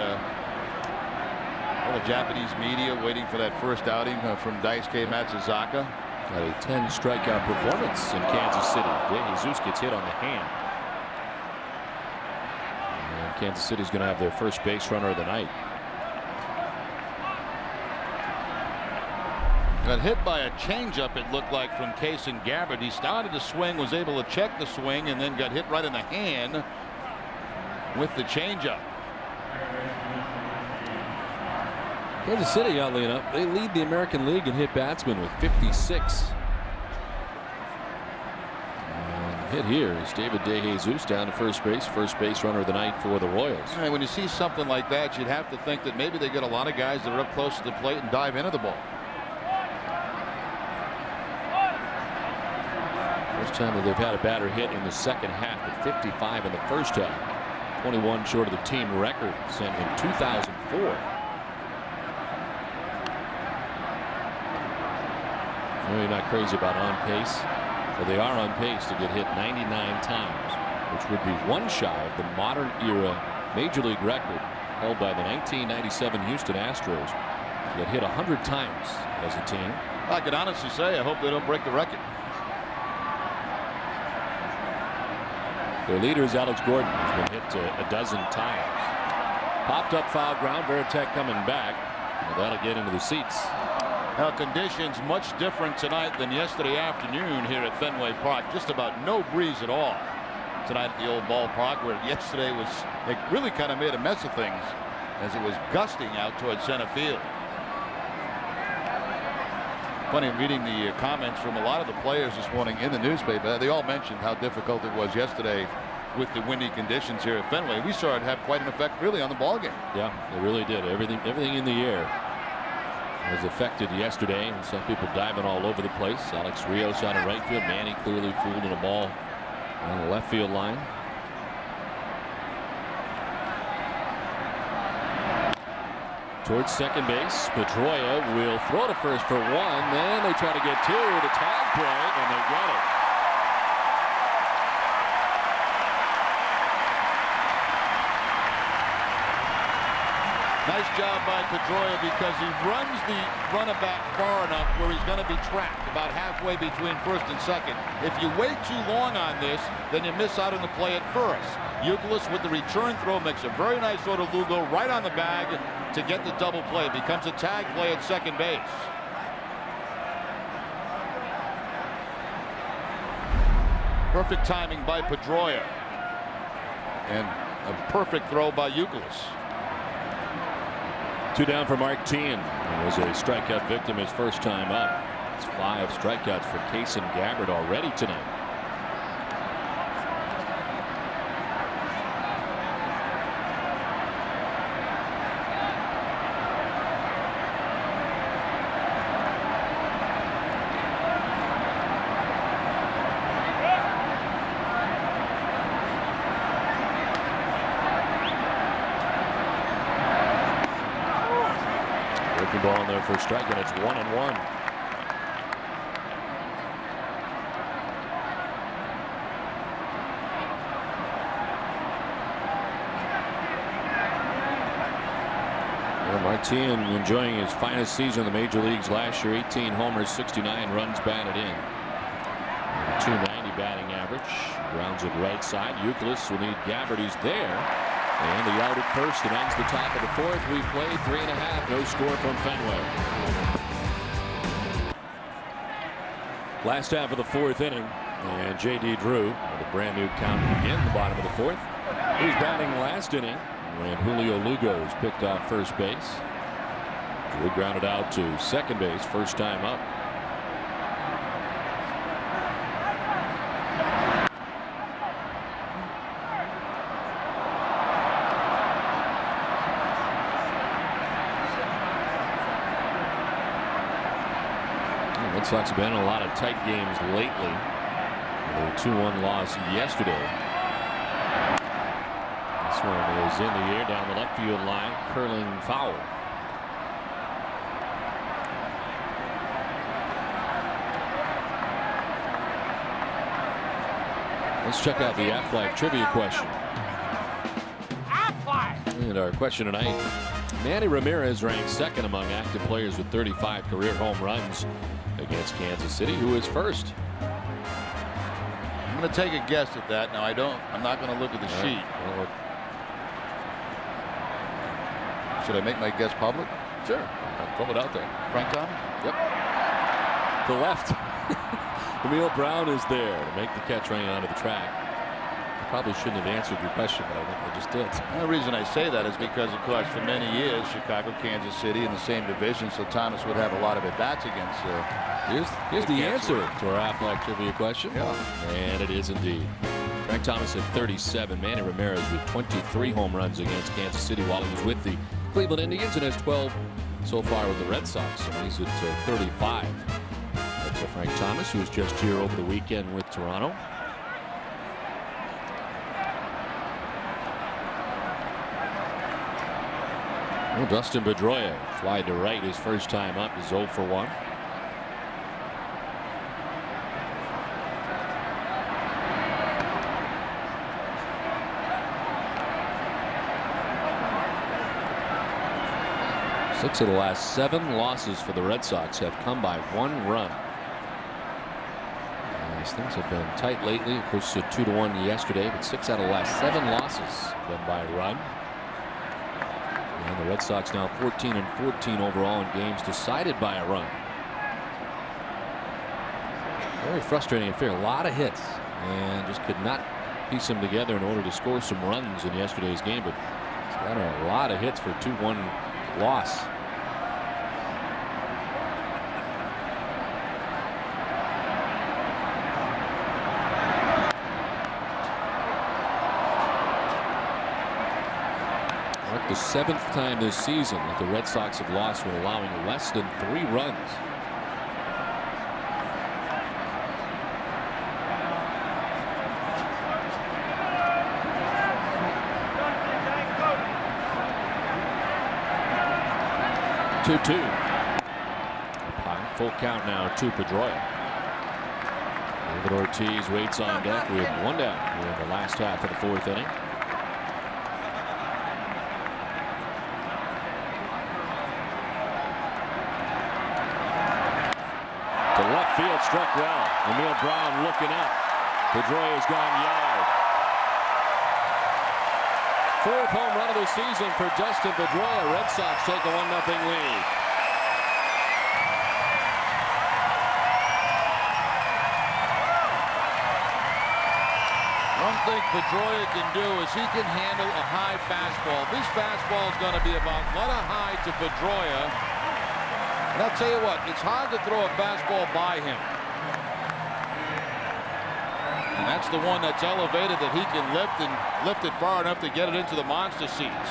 all the Japanese media waiting for that first outing from Daisuke Matsuzaka. Got a 10 strikeout performance in Kansas City. DeJesus gets hit on the hand. And Kansas City's going to have their first base runner of the night. Got hit by a changeup, it looked like, from Kason Gabbard. He started to swing, was able to check the swing, and then got hit right in the hand with the changeup. Kansas City, oddly enough, they lead the American League in hit batsmen with 56. And hit here is David DeJesus down to first base runner of the night for the Royals. All right, when you see something like that, you'd have to think that maybe they get a lot of guys that are up close to the plate and dive into the ball. First time that they've had a batter hit in the second half, at 55 in the first half. 21 short of the team record set in 2004. Really not crazy about on pace, but they are on pace to get hit 99 times, which would be 1 shy of the modern era Major League record held by the 1997 Houston Astros. They get hit 100 times as a team. I can honestly say I hope they don't break the record. Their leader is Alex Gordon, who's been hit a dozen times. Popped up foul ground. Veritek coming back. Well, that'll get into the seats. Now, conditions much different tonight than yesterday afternoon here at Fenway Park. Just about no breeze at all tonight at the old ballpark, where yesterday was, it really kind of made a mess of things as it was gusting out towards center field. Funny reading the comments from a lot of the players this morning in the newspaper. They all mentioned how difficult it was yesterday with the windy conditions here at Fenway. We saw it have quite an effect really on the ball game. Yeah, it really did. Everything in the air was affected yesterday, and some people diving all over the place. Alex Rios out of right field. Manny clearly fielding a ball on the left field line. Towards second base, Pedroia will throw to first for one. Then they try to get two. The tag play, and they get it. Nice job by Pedroia because he runs the runner back far enough where he's going to be trapped about halfway between first and second. If you wait too long on this, then you miss out on the play at first. Youkilis with the return throw makes a very nice sort of Lugo right on the bag to get the double play. Becomes a tag play at second base. Perfect timing by Pedroia. And a perfect throw by Youkilis. 2 down for Martin. He was a strikeout victim his first time up. It's 5 strikeouts for Kason Gabbard already tonight. Ball in there for a strike, and it's 1-1. Well, Martin enjoying his finest season in the major leagues last year. 18 homers, 69 runs batted in. And 290 batting average. Grounds it right side. Youkilis will need Gabbard. He's there. And the out at first. It ends the top of the fourth. We've played 3.5. No score from Fenway. Last half of the fourth inning. And J.D. Drew with a brand new count in the bottom of the fourth. He's batting last inning when Julio Lugo was picked off first base. Drew grounded out to second base. First time up. Red Sox have been in a lot of tight games lately. A 2-1 loss yesterday. This one is in the air down the left field line, curling foul. Let's check out the Aflac trivia question. And our question tonight: Manny Ramirez ranked second among active players with 35 career home runs against Kansas City. Who is first? I'm going to take a guess at that. Now I'm not going to look at the sheet. Well, should I make my guess public? Sure. I'll throw it out there. Frank Thomas? Yep. To left. Emil Brown is there to make the catch running onto the track. I probably shouldn't have answered your question, but I think I just did. And the reason I say that is because, of course, for many years, Chicago, Kansas City in the same division, so Thomas would have a lot of at-bats against. Here's the answer to our Aflac trivia question. Yeah. And it is indeed. Frank Thomas at 37. Manny Ramirez with 23 home runs against Kansas City while he was with the Cleveland Indians, and has 12 so far with the Red Sox. And he's at 35. That's Frank Thomas, who was just here over the weekend with Toronto. Well, Dustin Pedroia fly to right his first time up, is 0 for 1. Six of the last 7 losses for the Red Sox have come by 1 run. As things have been tight lately, of course, 2-1 yesterday, but 6 out of the last 7 losses been by a run. And the Red Sox now 14-14 overall in games decided by a run. Very frustrating affair. A lot of hits, and just could not piece them together in order to score some runs in yesterday's game. But it's got a lot of hits for a 2-1 loss. 7th time this season that the Red Sox have lost when allowing less than 3 runs. Two. Full count now to Pedroia. David Ortiz waits on deck with 1 down here in the last half of the 4th inning. To left field, struck well. Emil Brown looking up. Pedroia's gone yard. 4th home run of the season for Dustin Pedroia. Red Sox take a 1-0 lead. One thing Pedroia can do is he can handle a high fastball. This fastball is going to be about let a high to Pedroia. And I'll tell you what, it's hard to throw a fastball by him. And that's the one that's elevated that he can lift and lift it far enough to get it into the monster seats.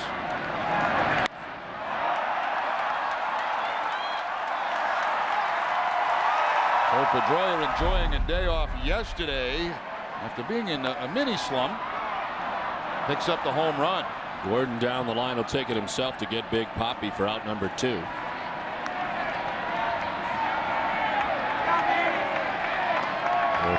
So Pedroia enjoying a day off yesterday after being in a mini slump. Picks up the home run. Gordon down the line will take it himself to get Big Papi for out number 2.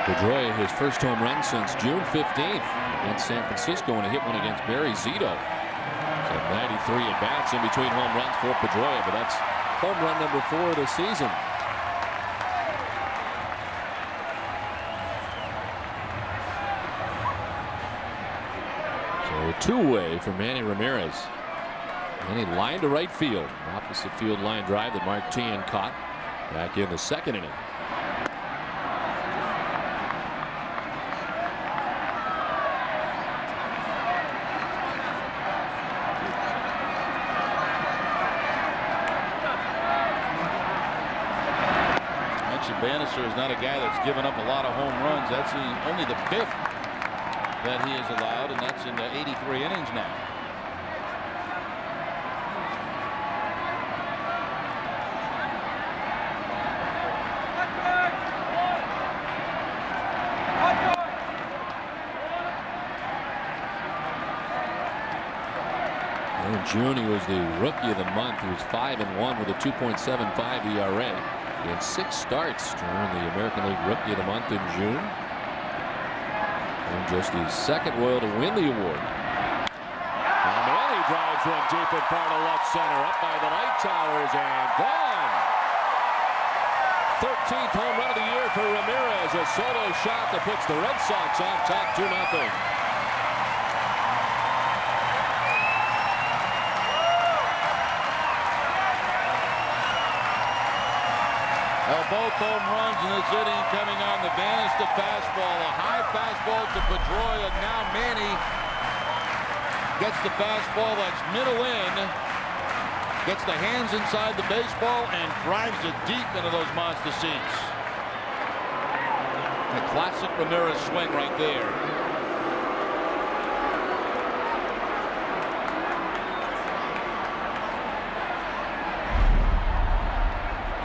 Pedroia, his first home run since June 15th against San Francisco, and he hit one against Barry Zito. So 93 at bats in between home runs for Pedroia, but that's home run number 4 of the season. So 2-way for Manny Ramirez. Manny line to right field. Opposite field line drive that Mark Teahan caught back in the 2nd inning. Bannister is not a guy that's given up a lot of home runs. That's only the 5th that he has allowed, and that's in 83 innings now. In June, he was the rookie of the month. He was 5-1 with a 2.75 ERA. In 6 starts to earn the American League Rookie of the Month in June. And just the 2nd Royal to win the award. And Manny drives one deep in far to left center, up by the light towers and gone. 13th home run of the year for Ramirez. A solo shot that puts the Red Sox on top 2-0. Both home runs in this inning coming on the Bannister fastball. A high fastball to Pedroia. Now Manny gets the fastball that's middle in. Gets the hands inside the baseball and drives it deep into those monster seats. A classic Ramirez swing right there.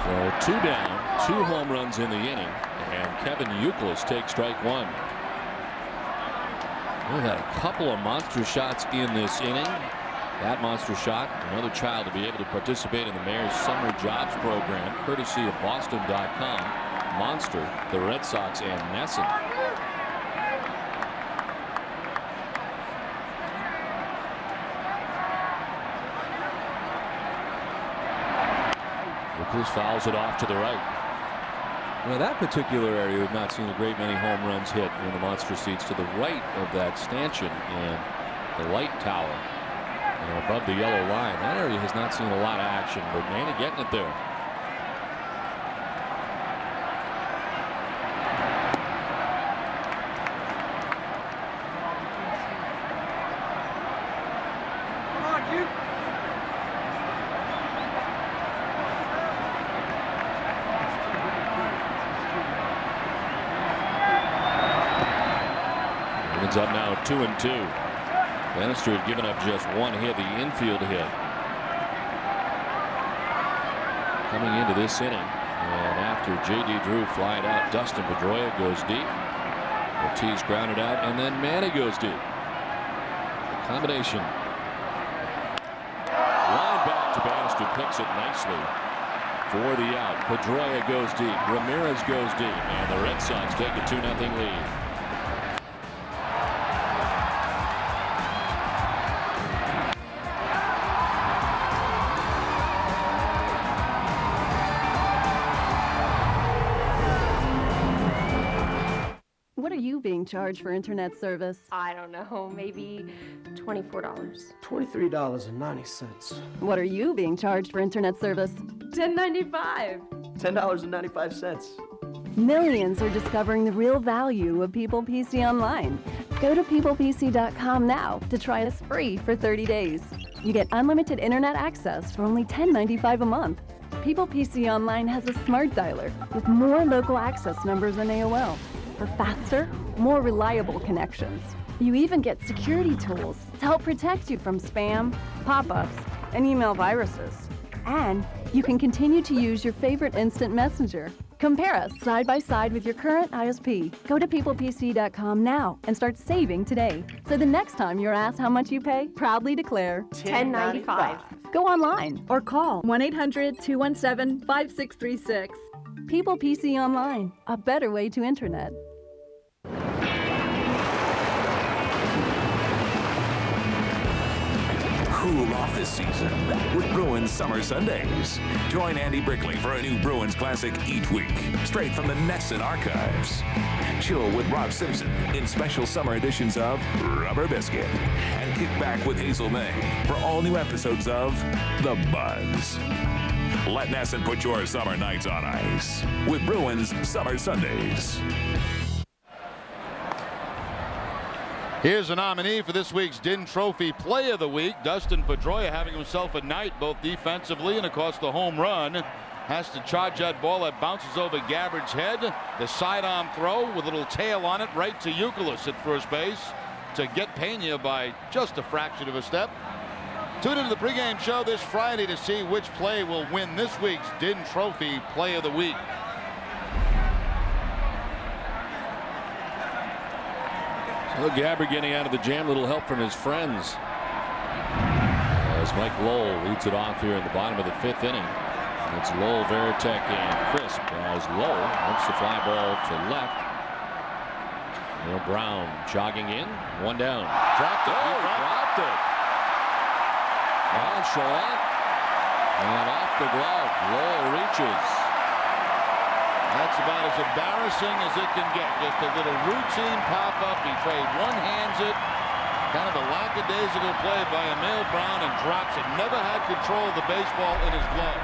So 2 down. 2 home runs in the inning, and Kevin Youkilis takes strike 1. We've had a couple of monster shots in this inning. That monster shot, another child to be able to participate in the Mayor's Summer Jobs Program, courtesy of Boston.com. Monster, the Red Sox, and Nesson. Youkilis fouls it off to the right. Now, that particular area, we've not seen a great many home runs hit in the monster seats to the right of that stanchion and the light tower and above the yellow line. That area has not seen a lot of action, but Manny getting it there. Up now 2-2. Bannister had given up just one hit, the infield hit. Coming into this inning, and after J.D. Drew flied out, Dustin Pedroia goes deep. Ortiz grounded out, and then Manny goes deep. The combination. Line back to Bannister, picks it nicely for the out. Pedroia goes deep. Ramirez goes deep, and the Red Sox take a 2-0 lead. What are you being charged for internet service? I don't know, maybe $24. $23.90. What are you being charged for internet service? $10.95. $10.95. Millions are discovering the real value of People PC Online. Go to peoplepc.com now to try us free for 30 days. You get unlimited internet access for only $10.95 a month. People PC Online has a smart dialer with more local access numbers than AOL for faster, more reliable connections. You even get security tools to help protect you from spam, pop-ups, and email viruses. And you can continue to use your favorite instant messenger. Compare us side by side with your current ISP. Go to peoplepc.com now and start saving today. So the next time you're asked how much you pay, proudly declare $10.95. Go online or call 1-800-217-5636. People PC Online, a better way to internet. Cool off this season with Bruins Summer Sundays. Join Andy Brickley for a new Bruins classic each week, straight from the Nesson archives. Chill with Rob Simpson in special summer editions of Rubber Biscuit. And kick back with Hazel May for all new episodes of The Buzz. Let Nesson put your summer nights on ice with Bruins Summer Sundays. Here's a nominee for this week's DIN Trophy Play of the Week. Dustin Pedroia having himself a night, both defensively and, of course, the home run. Has to charge that ball that bounces over Gabbard's head. The sidearm throw with a little tail on it right to Youkilis at first base to get Pena by just a fraction of a step. Tune into the pregame show this Friday to see which play will win this week's DIN Trophy Play of the Week. So Gabbard getting out of the jam, little help from his friends. As Mike Lowell leads it off here in the bottom of the 5th inning. It's Lowell, Veritek, and Crisp as Lowell wants the fly ball to left. Neil Brown jogging in, one down. Dropped it. Oh, dropped it. Nonchalant. And off the glove. Lowell reaches. That's about as embarrassing as it can get. Just a little routine pop-up. He one-hands it. Kind of a lackadaisical play by Emil Brown and drops it. Never had control of the baseball in his glove.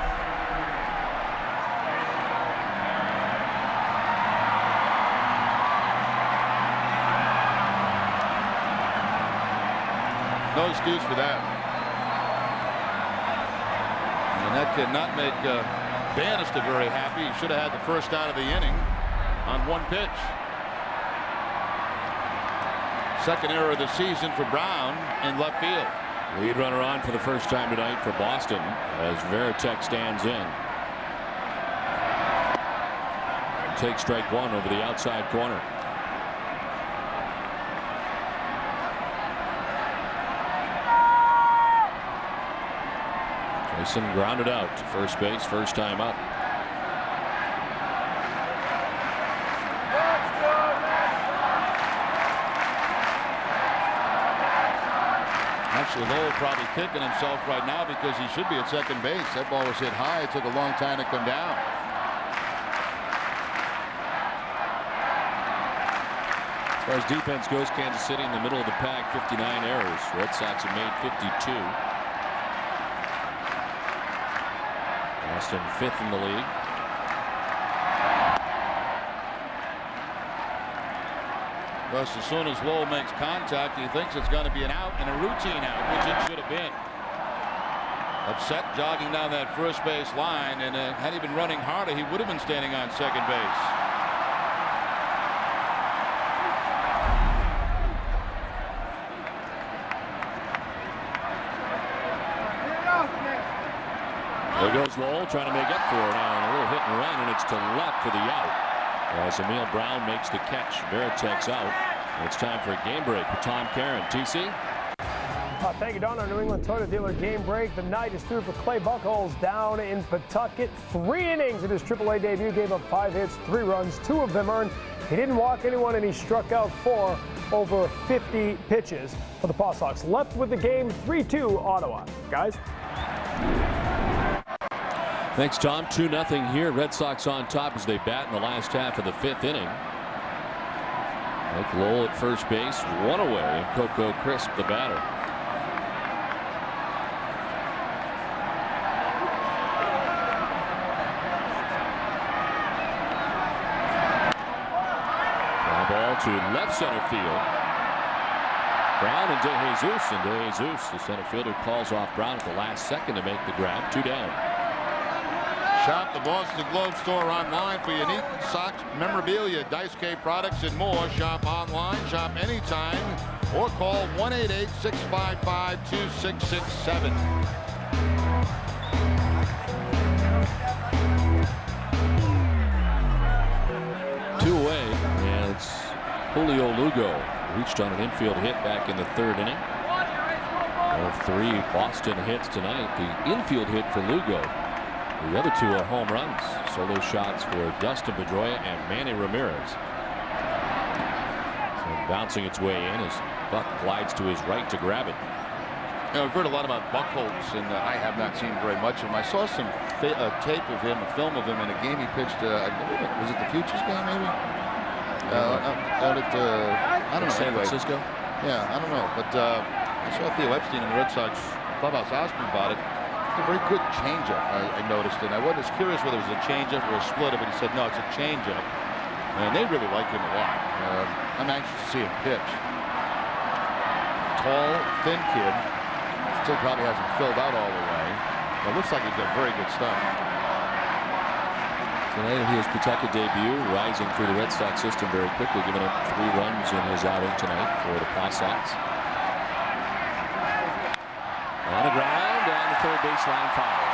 No excuse for that. And that did not make Bannister very happy. He should have had the first out of the inning on one pitch. Second error of the season for Brown in left field. Lead runner on for the first time tonight for Boston as Veritek stands in. Take strike one over the outside corner. Kason grounded out to first base, first time up. Actually, Lowell probably kicking himself right now because he should be at second base. That ball was hit high. It took a long time to come down. As far as defense goes, Kansas City in the middle of the pack, 59 errors. Red Sox have made 52. Boston 5th in the league. Thus, as soon as Lowell makes contact, he thinks it's going to be an out and a routine out, which it should have been. Upset, jogging down that first base line, and had he been running harder, he would have been standing on second base. There goes Lowell trying to make up for it now, and a little hit and run, and it's to left for the out. As Emil Brown makes the catch, Veritek's out. And it's time for a game break for Tom Caron. TC? Thank you, Don. Our New England Toyota dealer game break. The night is through for Clay Buchholz down in Pawtucket. 3 innings in his AAA debut. Gave up 5 hits, 3 runs, 2 of them earned. He didn't walk anyone, and he struck out 4 over 50 pitches for the Paw Sox. Left with the game, 3-2 Ottawa. Guys? Thanks, Tom. 2-0 here. Red Sox on top as they bat in the last half of the 5th inning. Mike Lowell at first base, 1 away, and Coco Crisp the batter. To left center field. Brown and DeJesus. The center fielder calls off Brown at the last second to make the grab. 2 down. Shop the Boston Globe store online for unique Sox memorabilia, Dice K products, and more. Shop online, shop anytime, or call 1-888-655-2667. Julio Lugo reached on an infield hit back in the 3rd inning. One of 3 Boston hits tonight. The infield hit for Lugo. The other 2 are home runs. Solo shots for Dustin Pedroia and Manny Ramirez. So bouncing its way in as Buck glides to his right to grab it. You know, we've heard a lot about Buchholz, and I have not seen very much of him. I saw some tape of him, a film of him in a game he pitched. I believe it was it the Futures game, maybe? Out at I don't know. San Francisco? Yeah, I don't know. But I saw Theo Epstein in the Red Sox clubhouse asking about it. It's a very good changeup, I noticed. And I was curious whether it was a changeup or a splitter, but he said, no, it's a changeup. And they really like him a lot. I'm anxious to see him pitch. Tall, thin kid. Still probably hasn't filled out all the way. But it looks like he's got very good stuff. Tonight his Pawtucket debut, rising through the Red Sox system very quickly, giving up 3 runs in his outing tonight for the Paw Sox. On the ground, down the 3rd baseline foul.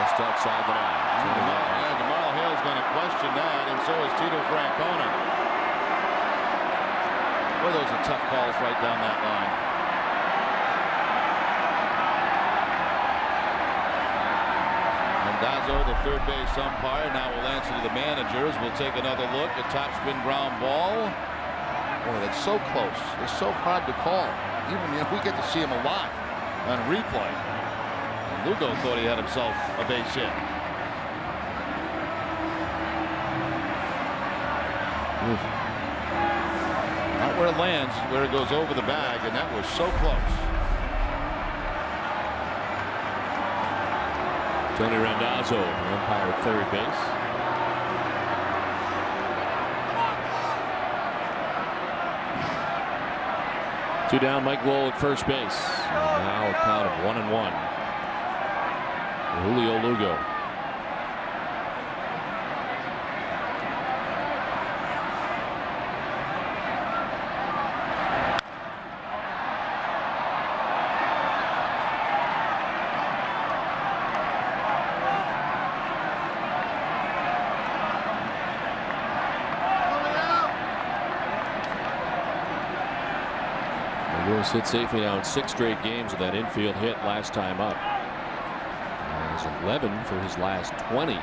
Just outside the line. Yeah, DeMarlo Hale's going to question that, and so is Tito Francona. Boy, those are tough calls right down that line. Dazzo, the 3rd base umpire, now will answer to the managers. We'll take another look at top spin ground ball. Boy, that's so close. It's so hard to call. Even we get to see him a lot on replay. And Lugo thought he had himself a base hit. Not where it lands, where it goes over the bag, and that was so close. Tony Randazzo, the umpire at 3rd base. Two down, Mike Lowell at first base. And now a count of 1-1. Julio Lugo. Hit safely now in 6 straight games with that infield hit last time up. He's 11 for his last 20.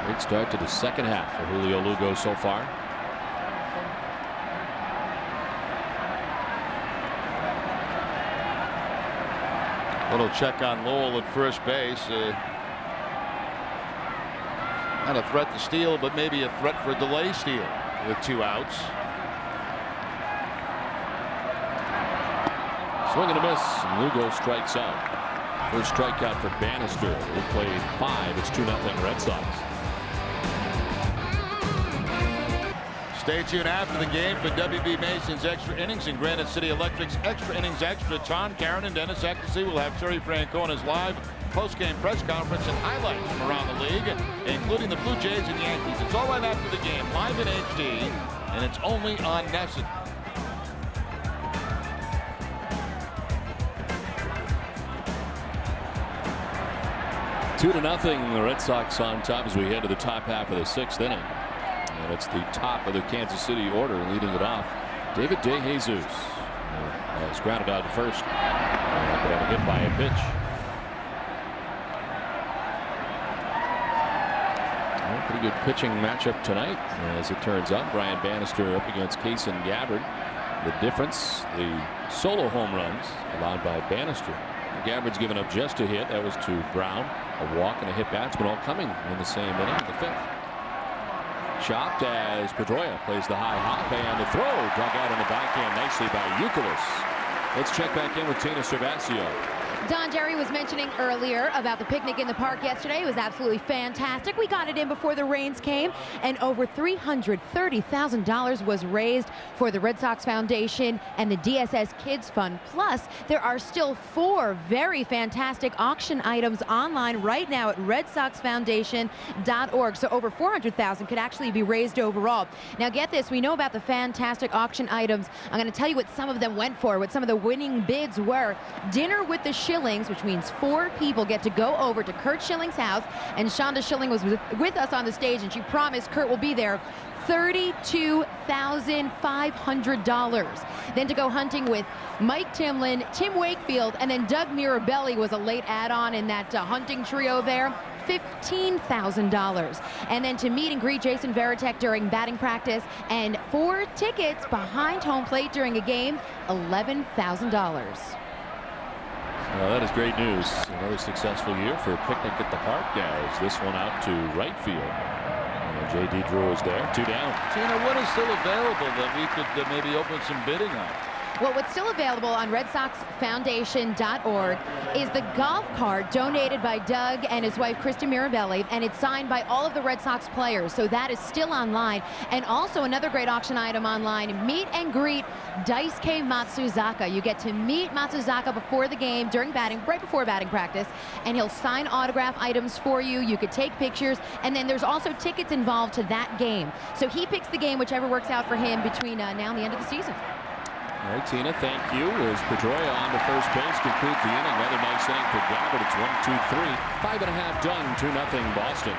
Great start to the 2nd half for Julio Lugo so far. Little check on Lowell at first base. Not a threat to steal, but maybe a threat for a delay steal with 2 outs. Swing and a miss, and Lugo strikes out. First strikeout for Bannister. He played 5. It's 2-0 Red Sox. Stay tuned after the game for WB Mason's Extra Innings and Granite City Electric's Extra Innings Extra. Tom Caron and Dennis Eccleston will have Terry Francona's live post-game press conference and highlights from around the league, including the Blue Jays and Yankees. It's all right after the game, live in HD, and it's only on NESN. 2-0. The Red Sox on top as we head to the top half of the 6th inning. And it's the top of the Kansas City order leading it off. David DeJesus is grounded out at first. But on a hit by a pitch. Well, pretty good pitching matchup tonight, as it turns out. Brian Bannister up against Kason Gabbard. The difference, the solo home runs allowed by Bannister. Gabbard's given up just a hit. That was to Brown. A walk and a hit batsman all coming in the same inning in the 5th. Chopped as Pedroia plays the high hop, and the throw dug out on the backhand nicely by Youkilis. Let's check back in with Tina Cervasio. Don, Jerry was mentioning earlier about the picnic in the park yesterday. It was absolutely fantastic. We got it in before the rains came, and over $330,000 was raised for the Red Sox Foundation and the DSS Kids Fund. Plus, there are still 4 very fantastic auction items online right now at redsoxfoundation.org. So over $400,000 could actually be raised overall. Now get this, we know about the fantastic auction items. I'm going to tell you what some of them went for, what some of the winning bids were. Dinner with the Schillings, which means 4 people get to go over to Kurt Schilling's house, and Shonda Schilling was with us on the stage, and she promised Kurt will be there. $32,500. Then to go hunting with Mike Timlin, Tim Wakefield, and then Doug Mirabelli was a late add-on in that hunting trio there. $15,000. And then to meet and greet Jason Varitek during batting practice, and 4 tickets behind home plate during a game, $11,000. Well, that is great news. Another successful year for Picnic at the Park guys. This one out to right field. And J.D. Drew is there. 2 down. Tina, what is still available that we could maybe open some bidding on? Well, what's still available on redsoxfoundation.org is the golf cart donated by Doug and his wife, Krista Mirabelli, and it's signed by all of the Red Sox players. So that is still online. And also another great auction item online, meet and greet Daisuke Matsuzaka. You get to meet Matsuzaka before the game, right before batting practice, and he'll sign autograph items for you. You could take pictures, and then there's also tickets involved to that game. So he picks the game, whichever works out for him between now and the end of the season. All right, Tina, thank you. As Pedroia on to first base concludes the inning. Another nice inning for Gabbard. It's 1-2-3. 5.5 done. 2-0 Boston.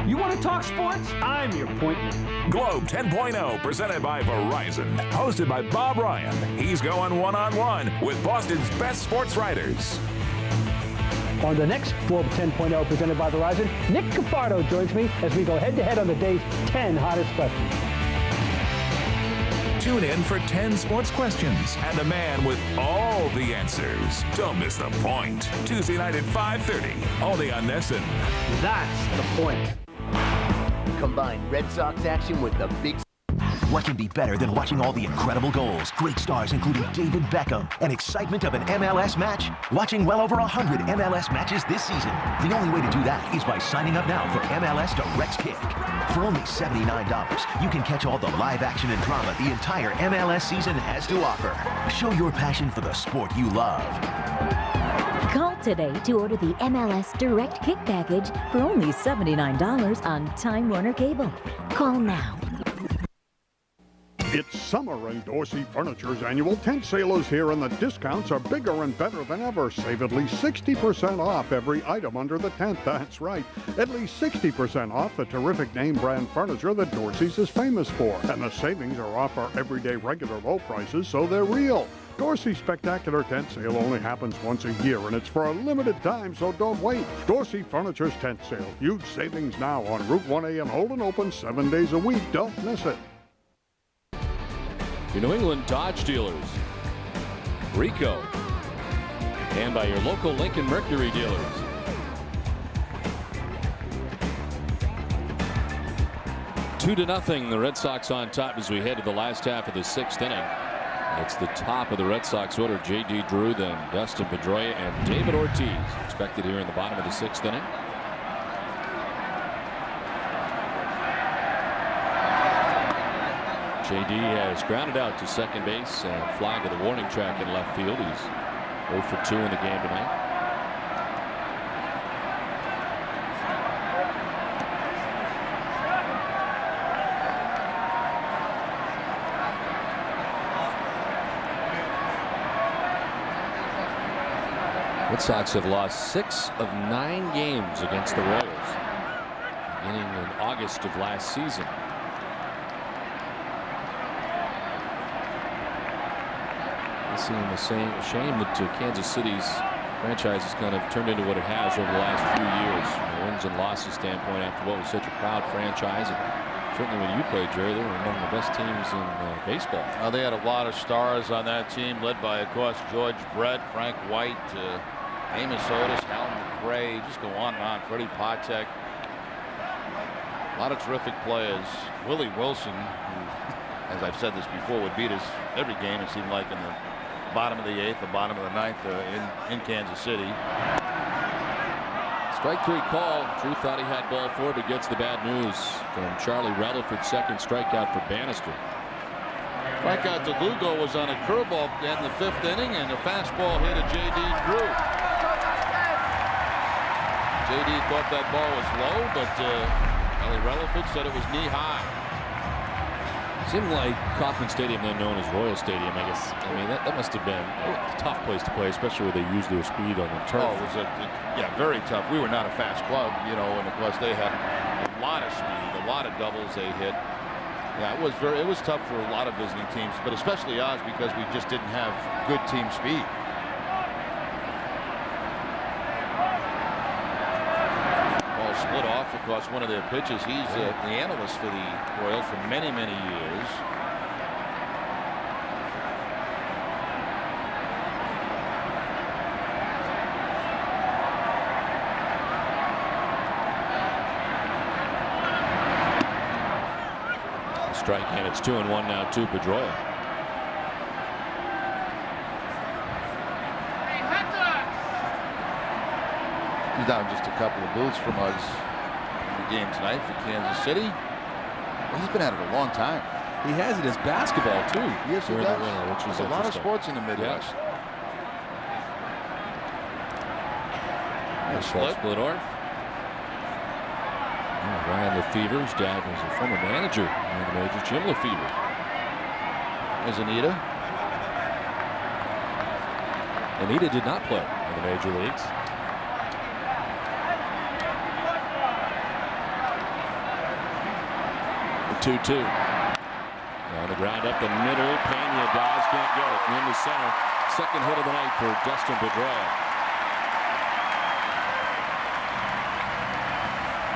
You want to talk sports? I'm your point man. Globe 10.0, presented by Verizon. Hosted by Bob Ryan. He's going one-on-one with Boston's best sports writers. On the next Globe 10.0 presented by Verizon, Nick Cafardo joins me as we go head-to-head on the day's 10 hottest questions. Tune in for 10 sports questions and a man with all the answers. Don't miss The Point. Tuesday night at 5:30, only on Nesson. That's the point. Combine Red Sox action with the big... What can be better than watching all the incredible goals, great stars including David Beckham, and excitement of an MLS match? Watching well over 100 MLS matches this season. The only way to do that is by signing up now for MLS Direct Kick. For only $79, you can catch all the live action and drama the entire MLS season has to offer. Show your passion for the sport you love. Call today to order the MLS Direct Kick package for only $79 on Time Warner Cable. Call now. It's summer and Dorsey Furniture's annual tent sale is here, and the discounts are bigger and better than ever. Save at least 60% off every item under the tent. That's right, at least 60% off the terrific name brand furniture that Dorsey's is famous for. And the savings are off our everyday regular low prices, so they're real. Dorsey's Spectacular Tent Sale only happens once a year, and it's for a limited time, so don't wait. Dorsey Furniture's Tent Sale. Huge savings now on Route 1A in Holden, open 7 days a week. Don't miss it. Your New England Dodge dealers, Rico, and by your local Lincoln Mercury dealers. Two to nothing, the Red Sox on top as we head to the last half of the 6th inning. It's the top of the Red Sox order. J.D. Drew, then Dustin Pedroia, and David Ortiz expected here in the bottom of the 6th inning. J.D. has grounded out to second base and flag of the warning track in left field. He's 0 for 2 in the game tonight. Red Sox have lost 6 of 9 games against the Royals, beginning in August of last season. It seems a shame that Kansas City's franchise has kind of turned into what it has over the last few years, from a wins and losses standpoint, after what was such a proud franchise. And certainly when you played, Jerry, they were among the best teams in baseball. They had a lot of stars on that team, led by, of course, George Brett, Frank White, Amos Otis, Hal McRae, just go on and on. Freddie Patek. A lot of terrific players. Willie Wilson, who, as I've said this before, would beat us every game, it seemed like, in the bottom of the 8th, the bottom of the 9th in Kansas City. Strike 3 call. Drew thought he had ball 4, but gets the bad news from Charlie Relaford's second strikeout for Bannister. Strikeout to Lugo was on a curveball in the 5th inning, and a fastball hit at J.D. Drew. J.D. thought that ball was low, but Charlie Relaford said it was knee high. Seemed like Kauffman Stadium, then known as Royal Stadium, I guess. I mean, that must have been a tough place to play, especially where they used their speed on the turf. Oh, it was very tough. We were not a fast club, you know, and of course they had a lot of speed, a lot of doubles they hit. Yeah, it was tough for a lot of visiting teams, but especially ours because we just didn't have good team speed. Split off across one of their pitches. He's the analyst for the Royals for many, many years. Strike, and it's 2-1 now to Pedroia. He's down just a couple of booths from us in the game tonight for Kansas City. Well, he's been at it a long time. He has it as basketball too. Yes, he does. Which is a lot of sports in the Midwest. Yeah. Split off. Ryan Lefevre, his dad was a former manager in the majors. Jim Lefevre. There's Anita. Anita did not play in the major leagues. The 2-2. On the ground up the middle. Pena dives, can't get it. In the center. Second hit of the night for Dustin Pedroia.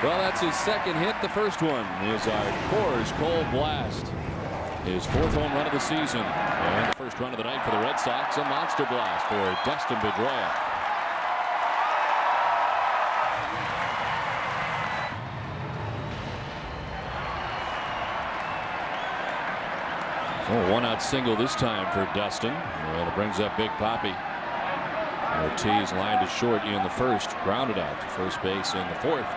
Well, that's his second hit. The first one is our Coors Cold Blast. His 4th home run of the season. And the first run of the night for the Red Sox. A monster blast for Dustin Pedroia. So a 1-out single this time for Dustin. And it brings up Big Papi. Ortiz lined to short in the first. Grounded out to first base in the 4th.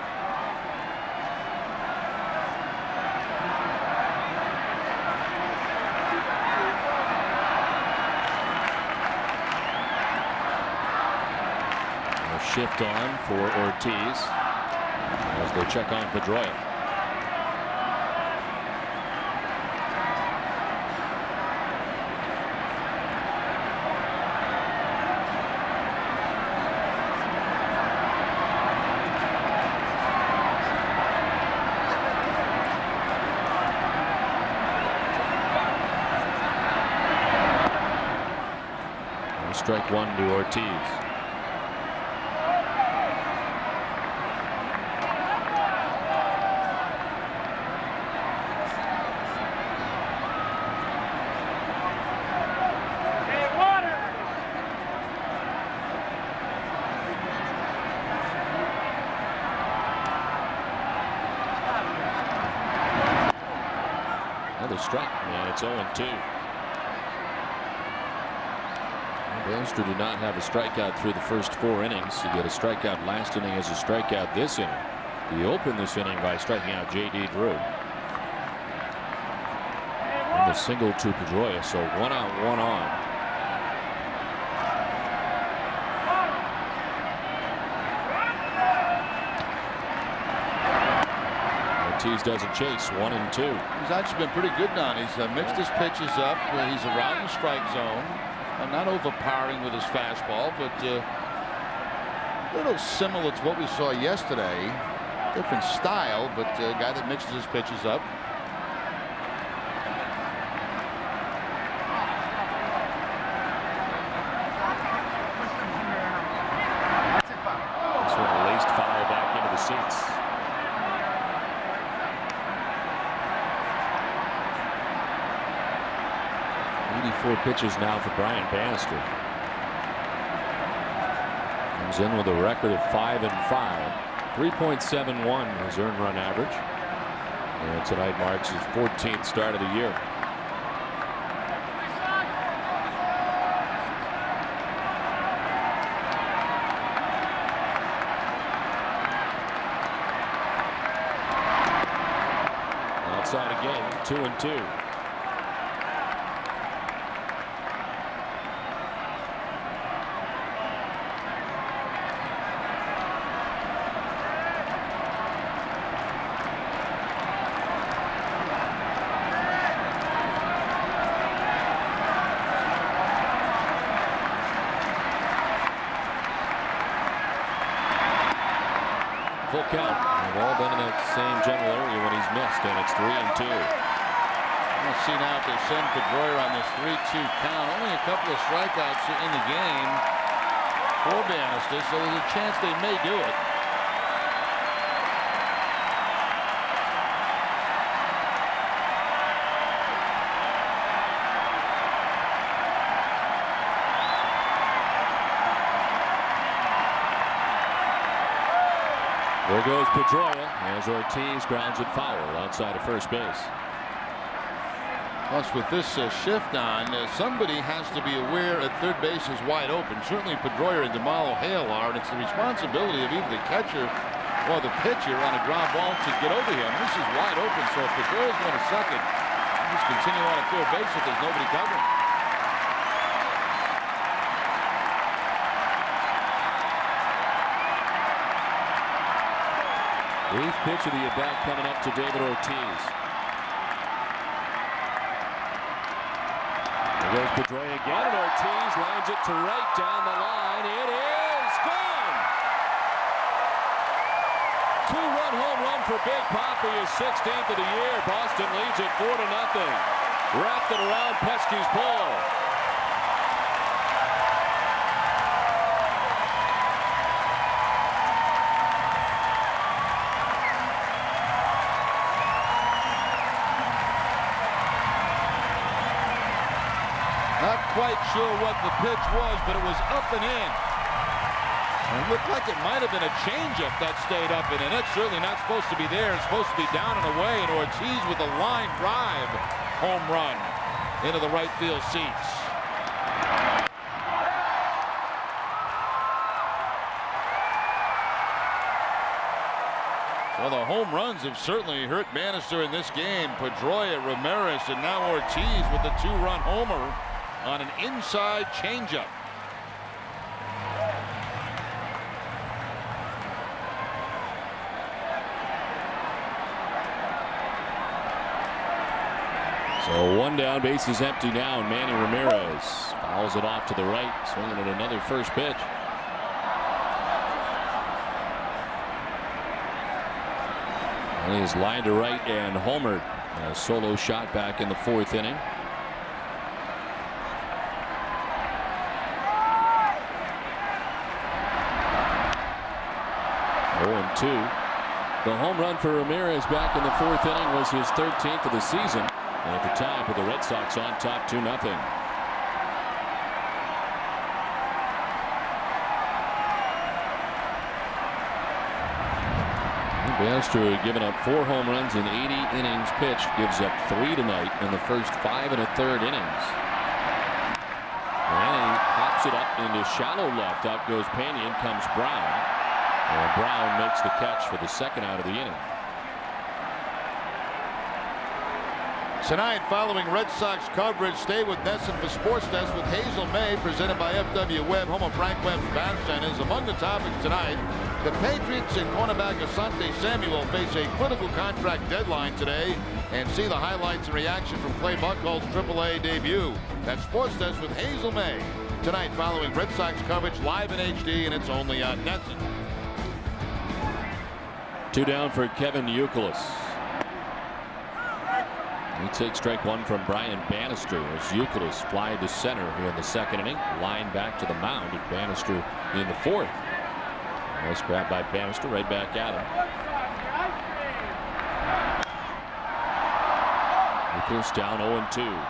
Shift on for Ortiz as they check on Pedroia. Strike 1 to Ortiz. Another strike, and it's 0-2. Bannister did not have a strikeout through the first 4 innings. He got a strikeout last inning as a strikeout this inning. He opened this inning by striking out J.D. Drew. And a single to Pedroia, so 1 out, 1 on. Ortiz doesn't chase. 1-2. He's actually been pretty good now. He's mixed his pitches up. He's around the strike zone. Not overpowering with his fastball, but A little similar to what we saw yesterday. Different style, but a guy that mixes his pitches up. Sort of laced fire back into the seats. Four pitches now for Brian Bannister. Comes in with a record of 5-5, 3.71 his earned run average, and tonight marks his 14th start of the year. Outside again, 2-2. Full count. They've all been in that same general area when he's missed, and it's 3-2. We'll see now if they send Pedroia on this 3-2 count. Only a couple of strikeouts in the game for Bannister, so there's a chance they may do it. There goes Pedroia as Ortiz grounds it foul outside of first base. Plus, with this shift on, somebody has to be aware that third base is wide open. Certainly Pedroia and DeMalo Hale are, and it's the responsibility of either the catcher or the pitcher on a ground ball to get over him. This is wide open, so if Pedroia's going to second, just continue on at third base if there's nobody covering. Eighth pitch of the at-bat coming up to David Ortiz. There goes Pedroia again, and Ortiz lines it to right down the line. It is gone! Two-run home run for Big Papi, his 16th of the year. Boston leads it 4-0. Wrapped it around Pesky's pole. Not quite sure what the pitch was, but it was up and in. It looked like it might have been a changeup that stayed up and in. That's certainly not supposed to be there. It's supposed to be down and away. And Ortiz with a line drive home run into the right field seats. Well, the home runs have certainly hurt Bannister in this game. Pedroia, Ramirez, and now Ortiz with the two-run homer on an inside changeup. So one down, base is empty now, and Manny Ramirez fouls it off to the right, swinging at another first pitch. And he's lined to right and homered. A solo shot back in the fourth inning. The home run for Ramirez back in the fourth inning was his 13th of the season. And at the time, with the Red Sox on top 2-0. Bannister had given up 4 home runs in 80 innings pitched, gives up 3 tonight in the first 5 1/3 innings. And he pops it up into shallow left. Out goes Pena, in comes Brown. And Brown makes the catch for the second out of the inning. Tonight, following Red Sox coverage, stay with NESN for Sports Desk with Hazel May, presented by FW Webb, home of Frank Webb's Bat Centers. Among the topics tonight, the Patriots and cornerback Asante Samuel face a critical contract deadline today, and see the highlights and reaction from Clay Buchholz's AAA debut. That's Sports Desk with Hazel May. tonight following Red Sox coverage live in HD, and it's only on NESN. 2 down for Kevin Youkilis. He takes strike 1 from Brian Bannister as Youkilis fly to center here in the second inning. Line back to the mound, and Bannister in the fourth. Nice grab by Bannister, right back at him. Youkilis down 0-2.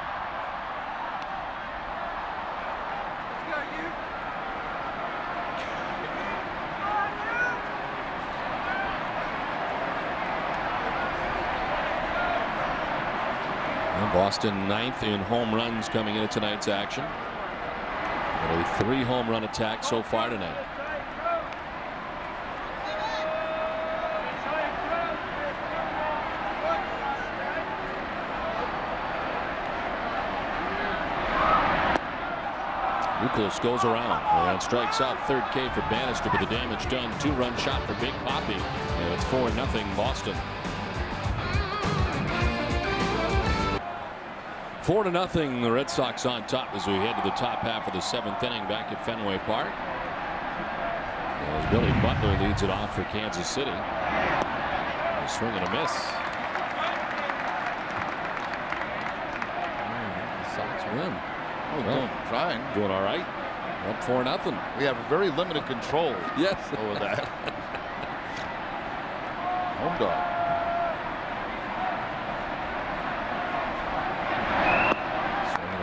Boston 9th in home runs coming into tonight's action. And a 3 home run attack so far tonight. Youkilis goes around and strikes out. Third K for Bannister, but the damage done. 2-run shot for Big Poppy, and it's 4-0 Boston. 4-0 the Red Sox on top as we head to the top half of the 7th inning back at Fenway Park. As Billy Butler leads it off for Kansas City. A swing and a miss. The Sox win. Well, trying. Doing all right. Up 4-0. We have very limited control. Yes. Over that. Home dog.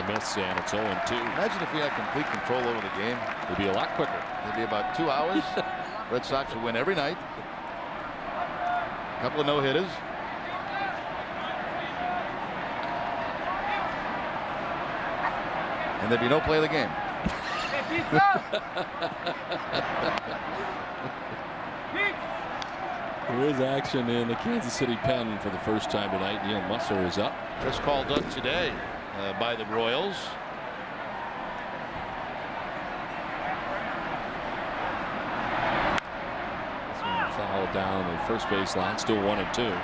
Miss, and it's 0-2. Imagine if we had complete control over the game. It'd be a lot quicker. It'd be about 2 hours. Red Sox would win every night. A couple of no-hitters. And there'd be no play of the game. There is action in the Kansas City pen for the first time tonight. Neil Musser is up. Just called up today by the Royals. This one fouled down the first base line. Still 1-2.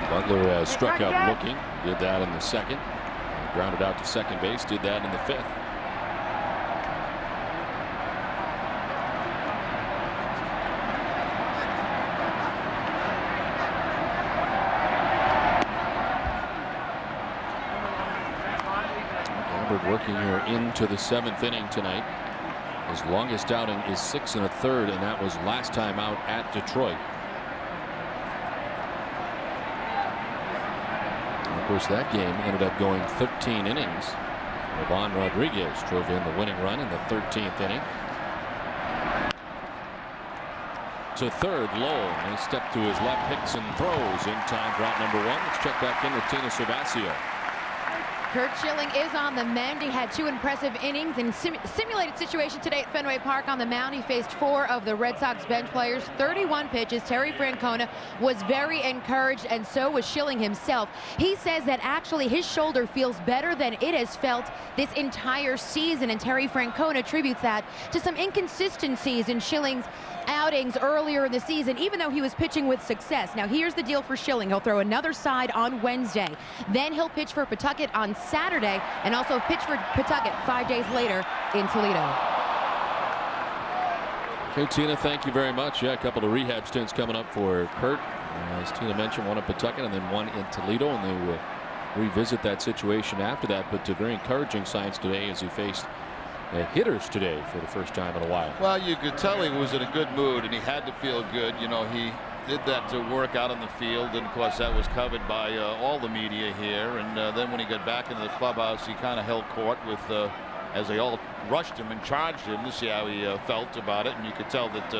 Butler struck out looking. Did that in the second. Grounded out to second base. Did that in the fifth. Gabbard working here into the 7th inning tonight. His longest outing is 6 1/3, and that was last time out at Detroit. Of course, that game ended up going 13 innings. Ivan Rodriguez drove in the winning run in the 13th inning. To third, Lowell. He stepped to his left, Hickson throws in time for out number 1. Let's check back in with Tina Cervasio. Curt Schilling is on the mend. He had 2 impressive innings in simulated situation today at Fenway Park. On the mound, he faced 4 of the Red Sox bench players, 31 pitches. Terry Francona was very encouraged, and so was Schilling himself. He says that actually his shoulder feels better than it has felt this entire season, and Terry Francona attributes that to some inconsistencies in Schilling's outings earlier in the season, even though he was pitching with success. Now, here's the deal for Schilling. He'll throw another side on Wednesday. Then he'll pitch for Pawtucket on Saturday and also pitch for Pawtucket 5 days later in Toledo. Okay, Tina, thank you very much. Yeah, a couple of rehab stints coming up for Curt. As Tina mentioned, one at Pawtucket and then one in Toledo, and they will revisit that situation after that. But very encouraging signs today as he faced hitters today for the first time in a while. Well, you could tell he was in a good mood, and he had to feel good. You know, he did that to work out on the field, and of course that was covered by all the media here. And then when he got back into the clubhouse, he kind of held court with as they all rushed him and charged him to see how he felt about it. And you could tell that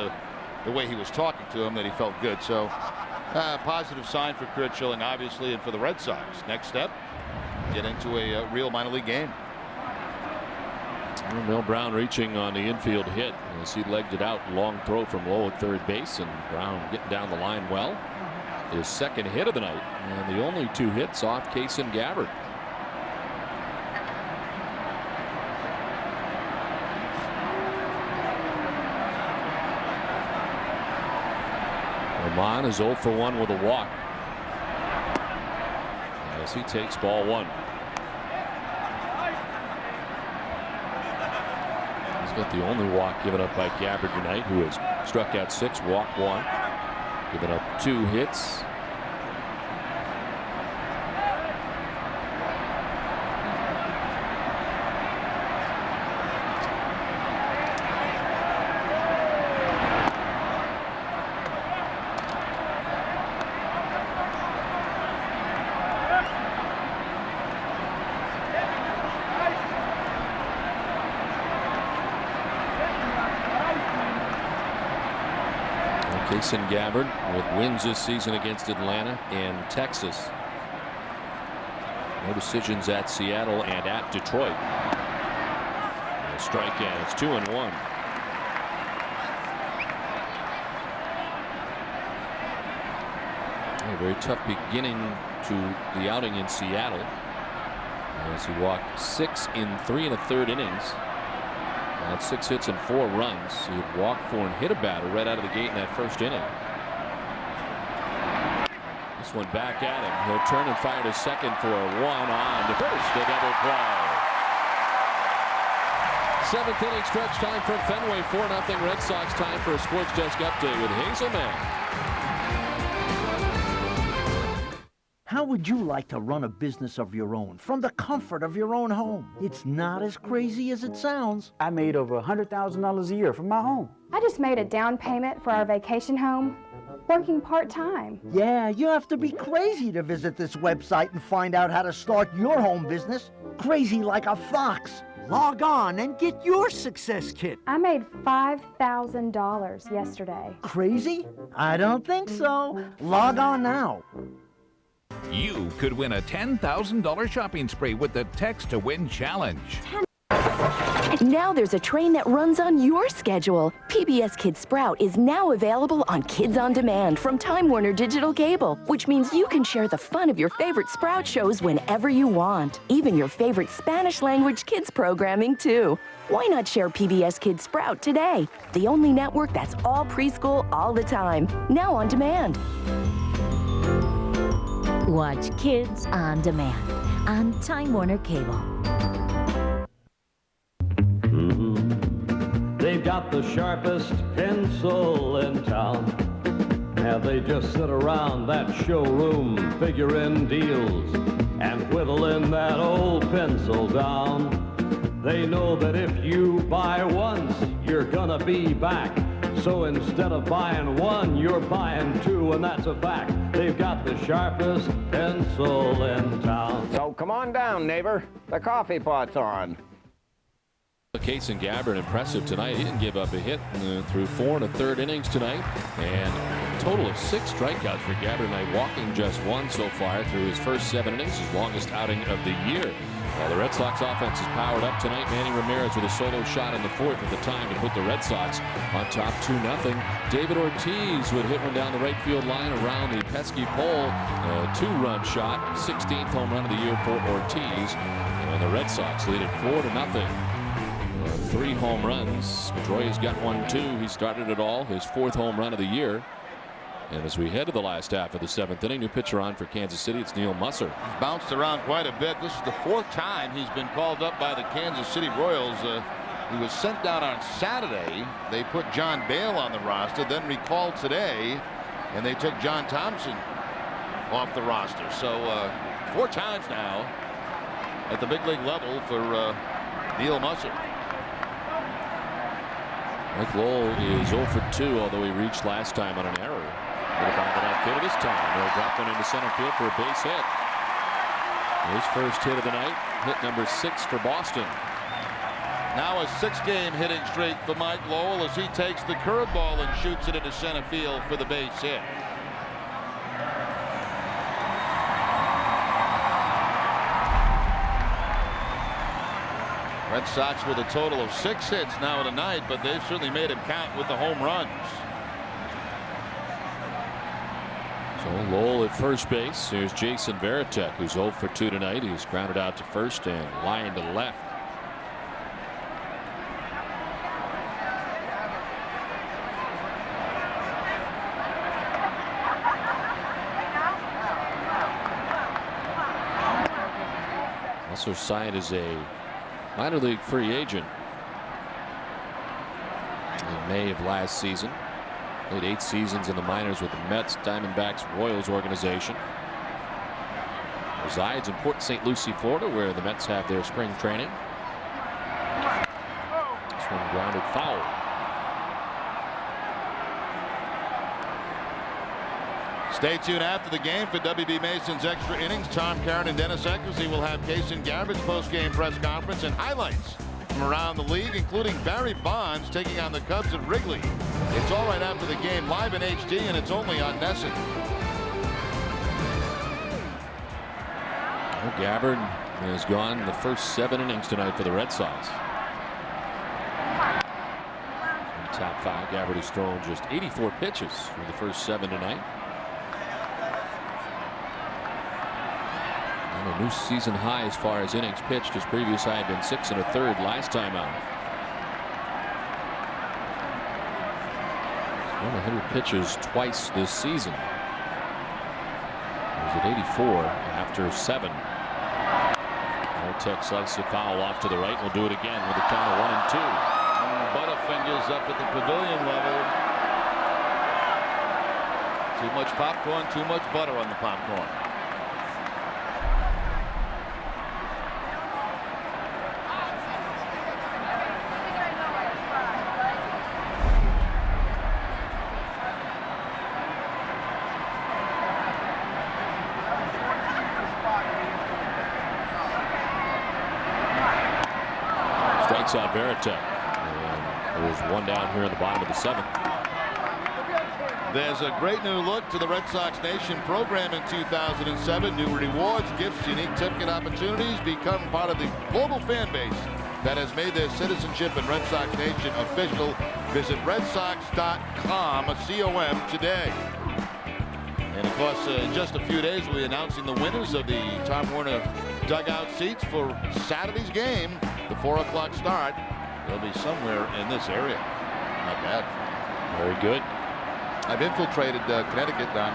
the way he was talking to him, that he felt good. So positive sign for Curt Schilling, obviously, and for the Red Sox. Next step, get into a real minor league game. Mel Brown reaching on the infield hit as he legged it out. Long throw from Lowe at third base, and Brown getting down the line well. His second hit of the night, and the only 2 hits off Kason Gabbard. Roman is 0 for 1 with a walk. as he takes ball one. He's got the only walk given up by Gabbard tonight, who has struck out 6, walked 1, given up 2 hits. Kason Gabbard with wins this season against Atlanta and Texas. No decisions at Seattle and at Detroit. A strikeout. It's 2-1. A very tough beginning to the outing in Seattle, as he walked 6 in 3 1/3 innings. 6 hits and 4 runs. He had walked 4 and hit a batter right out of the gate in that first inning. This one back at him. He'll turn and fire to second for a 1 on to first. The double play. 7th inning stretch time from Fenway. 4-0 Red Sox. Time for a Sports Desk update with Hazelman. How would you like to run a business of your own from the comfort of your own home? It's not as crazy as it sounds. I made over $100,000 a year from my home. I just made a down payment for our vacation home, working part-time. Yeah, you have to be crazy to visit this website and find out how to start your home business. Crazy like a fox. Log on and get your success kit. I made $5,000 yesterday. Crazy? I don't think so. Log on now. You could win a $10,000 shopping spree with the Text to Win Challenge. Now there's a train that runs on your schedule. PBS Kids Sprout is now available on Kids on Demand from Time Warner Digital Cable, which means you can share the fun of your favorite Sprout shows whenever you want. Even your favorite Spanish language kids programming, too. Why not share PBS Kids Sprout today? The only network that's all preschool all the time. Now on demand. Watch Kids on Demand on Time Warner Cable. They've got the sharpest pencil in town. Now they just sit around that showroom figuring deals and whittling that old pencil down. They know that if you buy once, you're gonna be back. So instead of buying one, you're buying two, and that's a fact. They've got the sharpest pencil in town. So come on down, neighbor. The coffee pot's on. Kason Gabbard impressive tonight. He didn't give up a hit through 4 1/3 innings tonight, and a total of 6 strikeouts for Gabbard tonight, walking just 1 so far through his first 7 innings, his longest outing of the year. While the Red Sox offense is powered up tonight, Manny Ramirez with a solo shot in the 4th at the time to put the Red Sox on top 2-0. David Ortiz would hit one down the right field line around the pesky pole. A 2-run shot, 16th home run of the year for Ortiz, and the Red Sox lead it 4-0. 3 home runs. Pedroia's got 1 too. He started it all, his 4th home run of the year. And as we head to the last half of the 7th inning, new pitcher on for Kansas City, it's Neil Musser. He's bounced around quite a bit. This is the 4th time he's been called up by the Kansas City Royals. He was sent down on Saturday. They put John Bale on the roster, then recalled today, and they took John Thompson off the roster. So 4 times now at the big league level for Neil Musser. Mike Lowell is 0 for 2, although he reached last time on an error. Would have found that outfielder this time. They'll drop one into center field for a base hit. His first hit of the night, hit number 6 for Boston. Now a 6-game hitting streak for Mike Lowell as he takes the curveball and shoots it into center field for the base hit. Red Sox with a total of 6 hits now tonight, but they've certainly made him count with the home runs. So Lowell at first base. Here's Jason Varitek, who's 0 for 2 tonight. He's grounded out to first and line to left. Also signed as a minor league free agent in May of last season. Played 8 seasons in the minors with the Mets, Diamondbacks, Royals organization. Resides in Port St. Lucie, Florida, where the Mets have their spring training. This one grounded foul. Stay tuned after the game for WB Mason's Extra Innings. Tom Caron and Dennis Eckersley will have Kason Gabbard's post-game press conference and highlights from around the league, including Barry Bonds taking on the Cubs at Wrigley. It's all right after the game, live in HD, and it's only on NESN. Well, Gabbard has gone the first 7 innings tonight for the Red Sox. In top 5, Gabbard has thrown just 84 pitches for the first 7 tonight. And a new season high as far as innings pitched. His previous high had been 6 1/3 last time out. He's won 100 pitches twice this season. He was at 84 after 7. Tech slices it foul off to the right. We'll do it again with a count of 1 and 2. Butterfingers up at the pavilion level. Too much popcorn, too much butter on the popcorn. Strikes out Veritek. And there's one down here in the bottom of the 7th. There's a great new look to the Red Sox Nation program in 2007. New rewards, gifts, unique ticket opportunities. Become part of the global fan base that has made their citizenship in Red Sox Nation official. Visit redsox.com, C-O-M, today. And of course, in just a few days, we'll be announcing the winners of the Tom Werner dugout seats for Saturday's game, the 4 o'clock start. They'll be somewhere in this area. Not bad. Very good. I've infiltrated Connecticut, Don.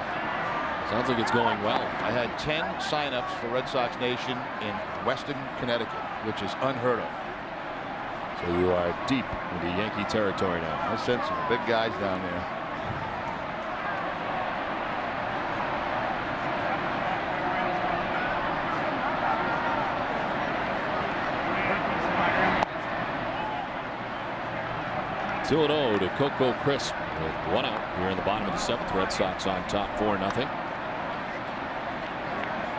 Sounds like it's going well. I had 10 signups for Red Sox Nation in Western Connecticut, which is unheard of. So you are deep into Yankee territory now. I sent some big guys down there. Two 2-0 to Coco Crisp with 1 out here in the bottom of the 7th. Red Sox on top 4-0.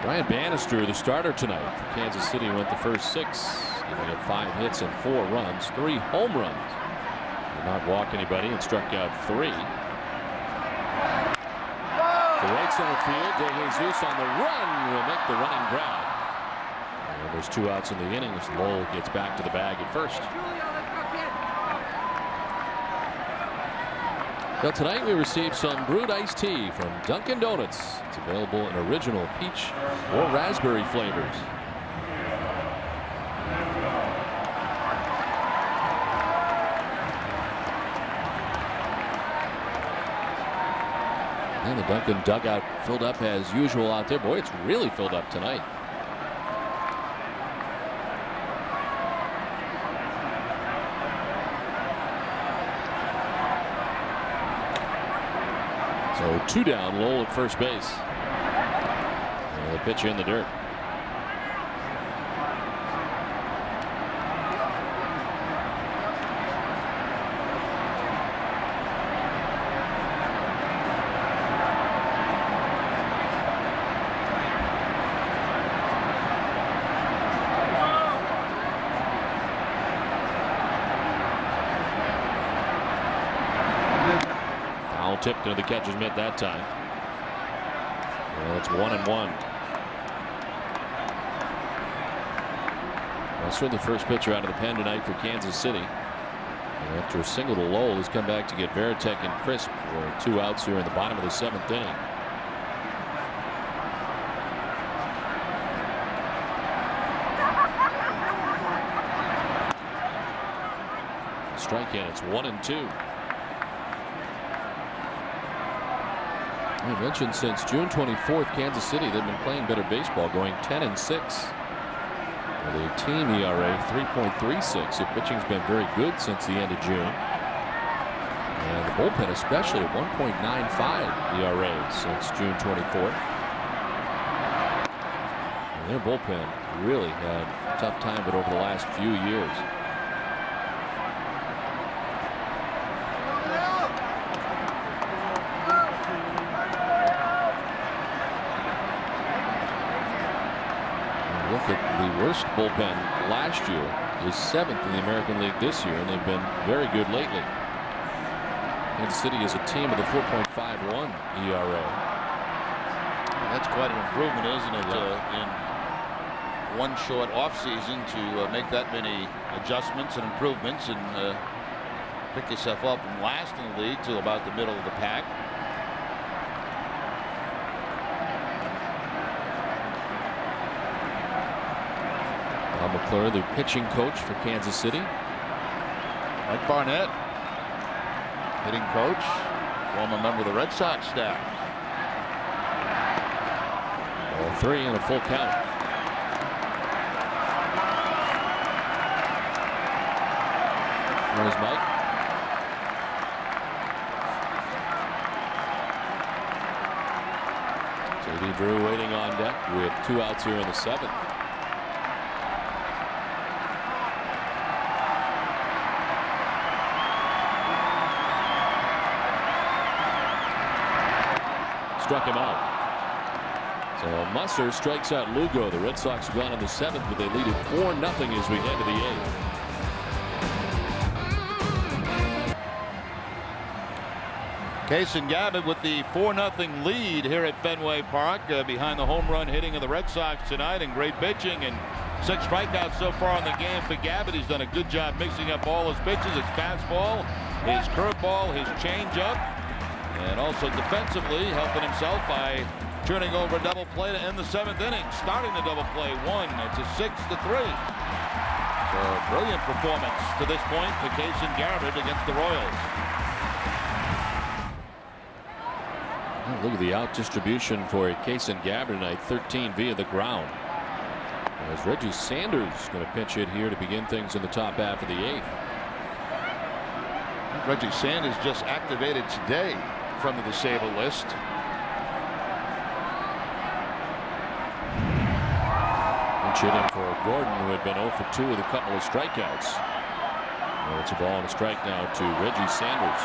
Brian Bannister, the starter tonight for Kansas City, went the first 6, giving up 5 hits and 4 runs, 3 home runs. Did not walk anybody and struck out 3. To right center field, De Jesus on the run will make the running grab. And there's 2 outs in the inning as Lowell gets back to the bag at first. Now tonight we received some brewed iced tea from Dunkin' Donuts. It's available in original peach or raspberry flavors. And the Dunkin' dugout filled up as usual out there. Boy, it's really filled up tonight. So 2 down, Lowell at first base. And the pitch in the dirt. Tipped into the catcher's mitt that time. Well, it's 1-1. Well, certainly the first pitcher out of the pen tonight for Kansas City. And after a single to Lowell, he's come back to get Veritek and Crisp for 2 outs here in the bottom of the 7th inning. Strike in, it's 1-2. I mentioned since June 24th, Kansas City, they've been playing better baseball, going 10-6. With a team ERA of 3.36. The pitching's been very good since the end of June. And the bullpen especially at 1.95 ERA since June 24th. And their bullpen really had a tough time of it over the last few years. Look at the worst bullpen last year is 7th in the American League this year, and they've been very good lately. Kansas City is a team with a 4.51 ERA. That's quite an improvement, isn't it? In one short offseason to make that many adjustments and improvements and pick yourself up from last in the league to about the middle of the pack. Bob McClure, the pitching coach for Kansas City. Mike Barnett, hitting coach, former member of the Red Sox staff. 3 and a full count. There's Mike. J.D. Drew waiting on deck with 2 outs here in the 7th. Struck him out. So Musser strikes out Lugo. The Red Sox have gone in the 7th, but they lead it 4-0 as we head to the 8th. Kason Gabbard with the 4-0 lead here at Fenway Park behind the home run hitting of the Red Sox tonight, and great pitching and 6 strikeouts so far in the game for Gabbard. He's done a good job mixing up all his pitches, his fastball, his curveball, his changeup, and also defensively helping himself by turning over a double play to end the 7th inning, starting the double play 1. It's a 6-3. So brilliant performance to this point for Kason Gabbard against the Royals. Look at the out distribution for Kason Gabbard tonight, 13 via the ground. As Reggie Sanders is going to pinch hit here to begin things in the top half of the 8th. Reggie Sanders just activated today from the disabled list. Pinch hit in for Gordon, who had been 0 for 2 with a couple of strikeouts. Well, it's a ball and a strike now to Reggie Sanders.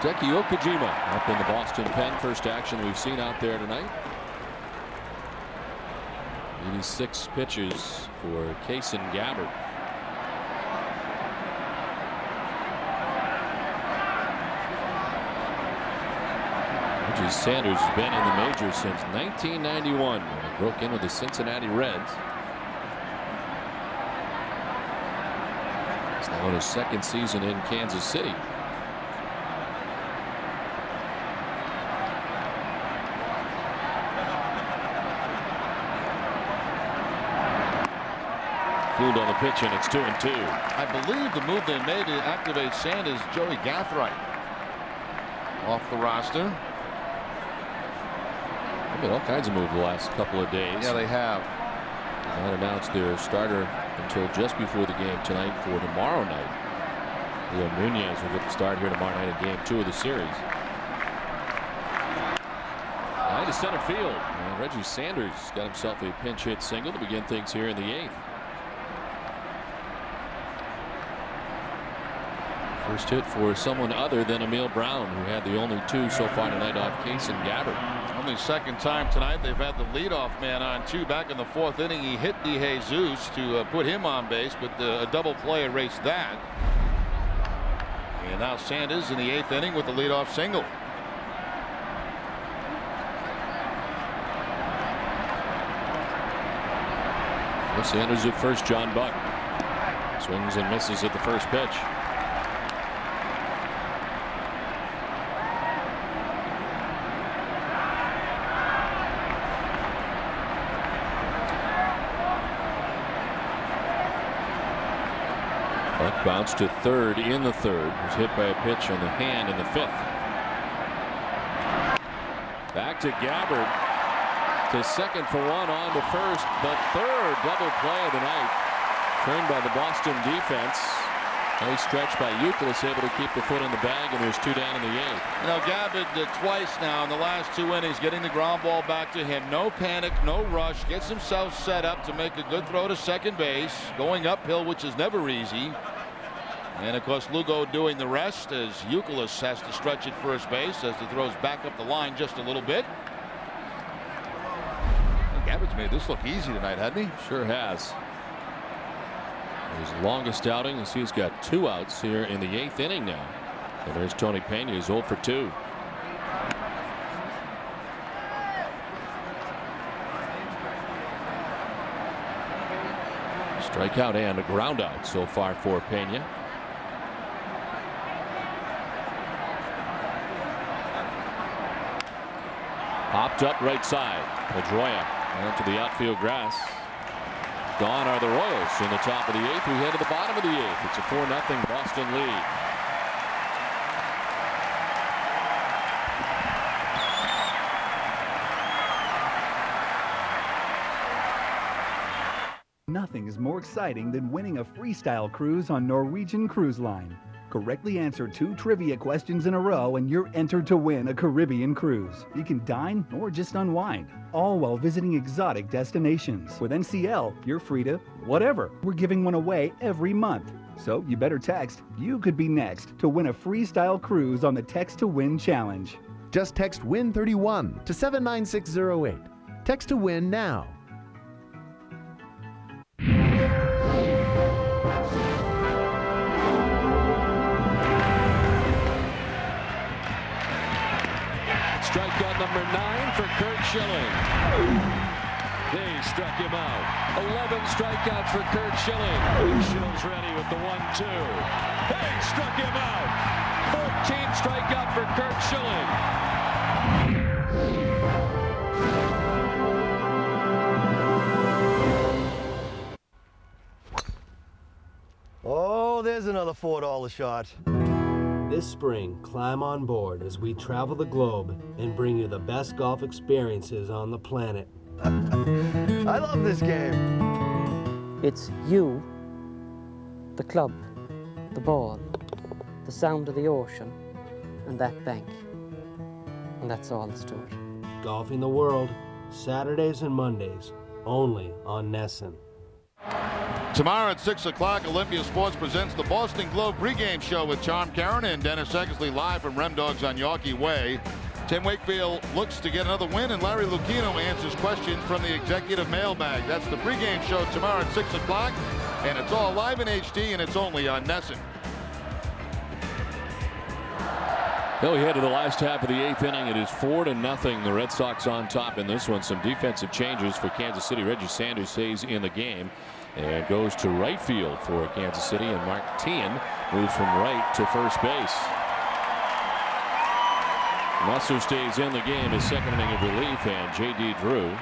Teki Okajima up in the Boston pen. First action we've seen out there tonight. 86 pitches for Kason Gabbard. Reggie Sanders has been in the majors since 1991 when he broke in with the Cincinnati Reds. He's now in his 2nd season in Kansas City. Fooled on the pitch, and it's 2-2. I believe the move they made to activate Sanders, Joey Gathright off the roster. They've made all kinds of moves the last couple of days. Yeah, they have. Not announced their starter until just before the game tonight for tomorrow night. Leo Nunez will get the start here tomorrow night in game 2 of the series. Line to center field. And Reggie Sanders got himself a pinch hit single to begin things here in the 8th. First hit for someone other than Emil Brown, who had the only 2 so far tonight off Kason Gabbard. Only 2nd time tonight they've had the leadoff man on 2 back in the 4th inning. He hit DeJesus to put him on base, but a double play erased that. And now Sanders in the 8th inning with the leadoff single. Sanders at first, John Buck. Swings and misses at the first pitch. Buck bounced to 3rd in the 3rd. Was hit by a pitch on the hand in the 5th. Back to Gabbard. to second for one, on to first. The third double play of the night. Turned by the Boston defense. Nice stretch by Youkilis, able to keep the foot in the bag, and there's 2 down in the 8th. You know, Gabbard twice now in the last 2 innings getting the ground ball back to him. No panic, no rush. Gets himself set up to make a good throw to second base. Going uphill, which is never easy. And of course Lugo doing the rest as Youkilis has to stretch at first base as he throws back up the line just a little bit. Gabbard's made this look easy tonight, hasn't he? Sure has. His longest outing as he's got 2 outs here in the 8th inning now. And there's Tony Pena, who's 0 for 2. Strikeout and a ground out so far for Pena. Popped up right side. Pedroia onto the outfield grass. Gone are the Royals in the top of the 8th. We head to the bottom of the 8th. It's a 4-0 Boston lead. Nothing is more exciting than winning a freestyle cruise on Norwegian Cruise Line. Correctly answer 2 trivia questions in a row and you're entered to win a Caribbean cruise. You can dine or just unwind, all while visiting exotic destinations. With NCL, you're free to whatever. We're giving one away every month. So you better text "You could be next" to win a freestyle cruise on the Text to Win Challenge. Just text WIN31 to 79608. Text to WIN now. Strikeout number 9 for Kurt Schilling. They struck him out. 11 strikeouts for Kurt Schilling. Schilling's ready with the 1-2. They struck him out. 14 strikeout for Kurt Schilling. Oh, there's another $4 shot. This spring, climb on board as we travel the globe and bring you the best golf experiences on the planet. I love this game. It's you, the club, the ball, the sound of the ocean, and that bank. And that's all that's to it. Golfing the World, Saturdays and Mondays, only on Nesson. Tomorrow at 6 o'clock, Olympia Sports presents the Boston Globe pregame show with Tom Caron and Dennis Eckersley live from Rem Dogs on Yawkey Way. Tim Wakefield looks to get another win, and Larry Lucchino answers questions from the executive mailbag. That's the pregame show tomorrow at 6 o'clock, and it's all live in HD, and it's only on Nesson. Well, we head to the last half of the 8th inning. It is 4-0. The Red Sox on top in this one. Some defensive changes for Kansas City. Reggie Sanders stays in the game and goes to right field for Kansas City, and Mark Teahan moves from right to first base. Musser stays in the game, his second inning of relief, and J.D. Drew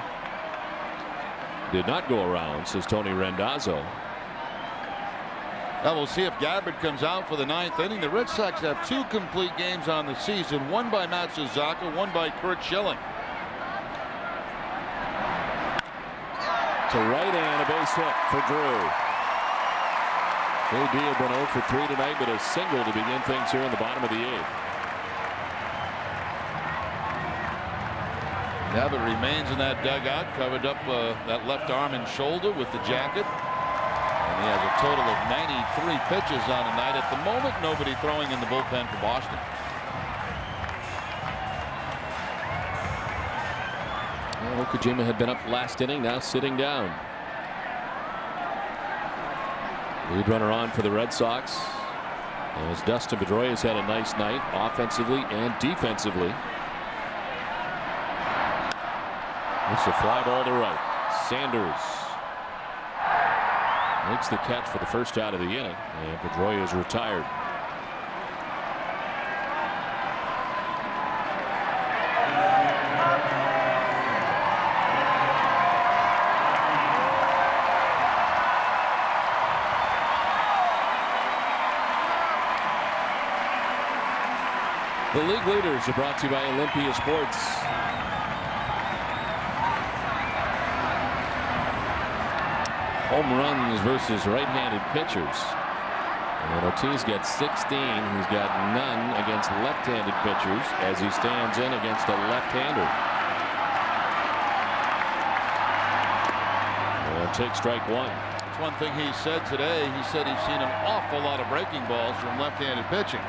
did not go around, says Tony Randazzo. Now we'll see if Gabbard comes out for the 9th inning. The Red Sox have 2 complete games on the season, one by Matsuzaka, one by Kurt Schilling. To right and a base hit for Drew. J.D. had been 0 for 3 tonight, but a single to begin things here in the bottom of the 8th. Gabbard remains in that dugout, covered up that left arm and shoulder with the jacket. And he has a total of 93 pitches on the night. At the moment, nobody throwing in the bullpen for Boston. Well, Okajima had been up last inning, now sitting down. Lead runner on for the Red Sox. As Dustin Pedroia has had a nice night offensively and defensively. It's a fly ball to right. Sanders makes the catch for the first out of the inning, and Pedroia is retired. The league leaders are brought to you by Olympia Sports. home runs versus right-handed pitchers. And Ortiz gets 16. He's got none against left-handed pitchers as he stands in against a left-hander. And take strike one. That's one thing he said today. He said he's seen an awful lot of breaking balls from left-handed pitching.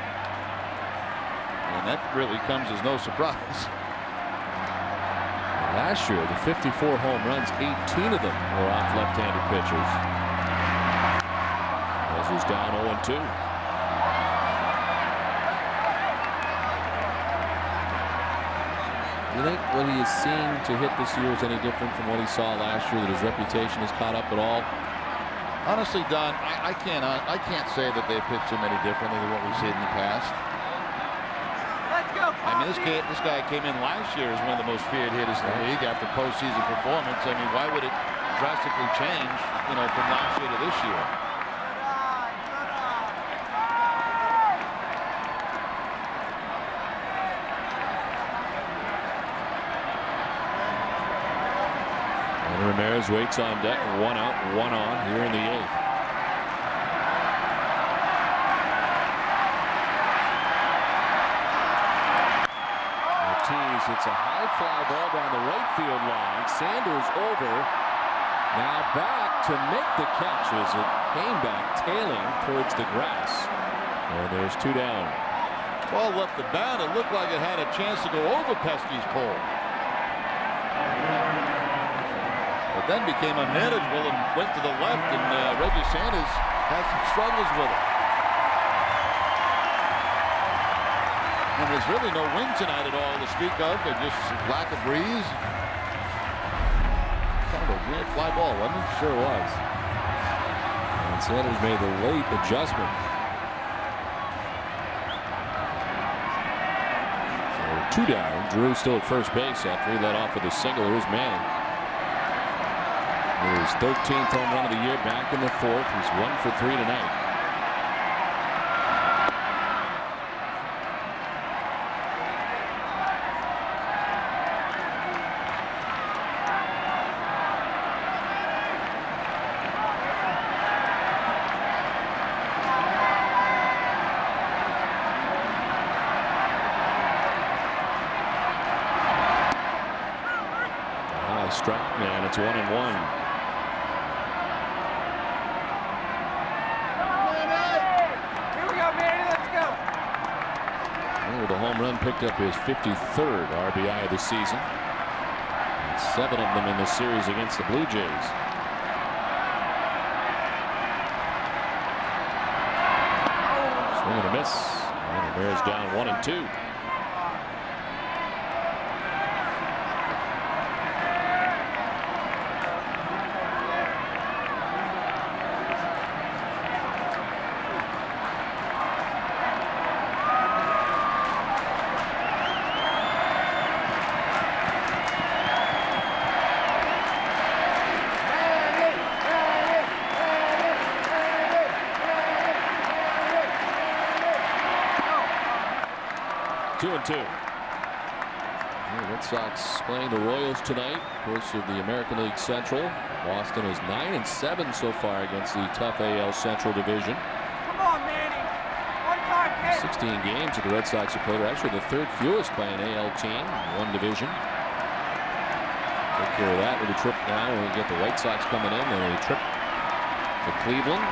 And that really comes as no surprise. Last year, the 54 home runs, 18 of them were off left-handed pitchers. As he's down 0-2. You think what he is seeing to hit this year is any different from what he saw last year, that his reputation has caught up at all? Honestly, Don, I can't say that they've pitched him any differently than what we've seen in the past. I mean, this guy came in last year as one of the most feared hitters in the league after postseason performance. I mean, why would it drastically change, you know, from last year to this year? And Ramirez waits on deck, 1 out, 1 on here in the 8th. It's a high fly ball down the right field line. Sanders over. Now back to make the catch as it came back tailing towards the grass. And there's 2 down. Ball left the bat. It looked like it had a chance to go over Pesky's pole. But then became unmanageable and went to the left, and Reggie Sanders had some struggles with it. And there's really no wind tonight at all to speak of. There's just lack of breeze. Kind of a weird fly ball, wasn't it? Sure was. And Sanders made the late adjustment. So 2 down. Drew still at first base after he led off with a single. Here's Manning. His 13th home run of the year, back in the 4th. He's 1 for 3 tonight. Strike man, it's 1-1. Here we go, Manny, let's go. With the home run, picked up his 53rd RBI of the season. And 7 of them in the series against the Blue Jays. Swing and a miss. And the Bears down 1-2. The Red Sox playing the Royals tonight, of course, of the American League Central. Boston is 9-7 so far against the tough AL Central division. Come on, Manny. 16 games that the Red Sox have played are actually the 3rd fewest by an AL team in one division. Take care of that with a trip now. We get the White Sox coming in, then a trip to Cleveland.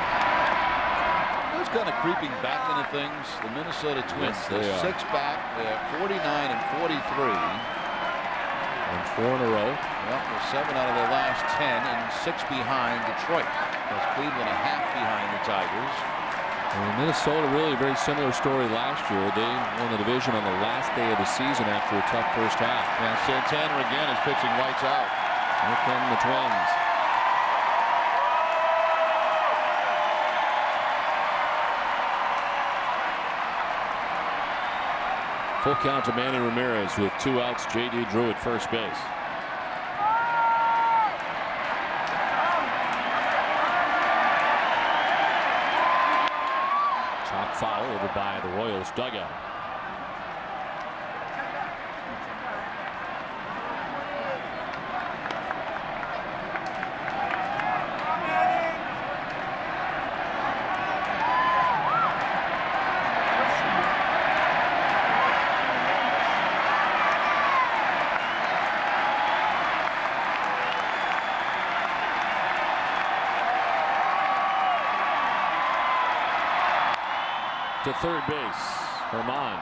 Kind of creeping back into things. The Minnesota Twins, yes, they're 6 back. They're 49 and 43. And 4 in a row. Well, they're 7 out of their last 10 and 6 behind Detroit. That's Cleveland a half behind the Tigers. And Minnesota, really a very similar story last year. They won the division on the last day of the season after a tough first half. Yeah, Santana again is pitching lights out. Here come the Twins. Full count to Manny Ramirez with 2 outs. J.D. Drew at first base. Chop foul over by the Royals dugout. to third base. Herman.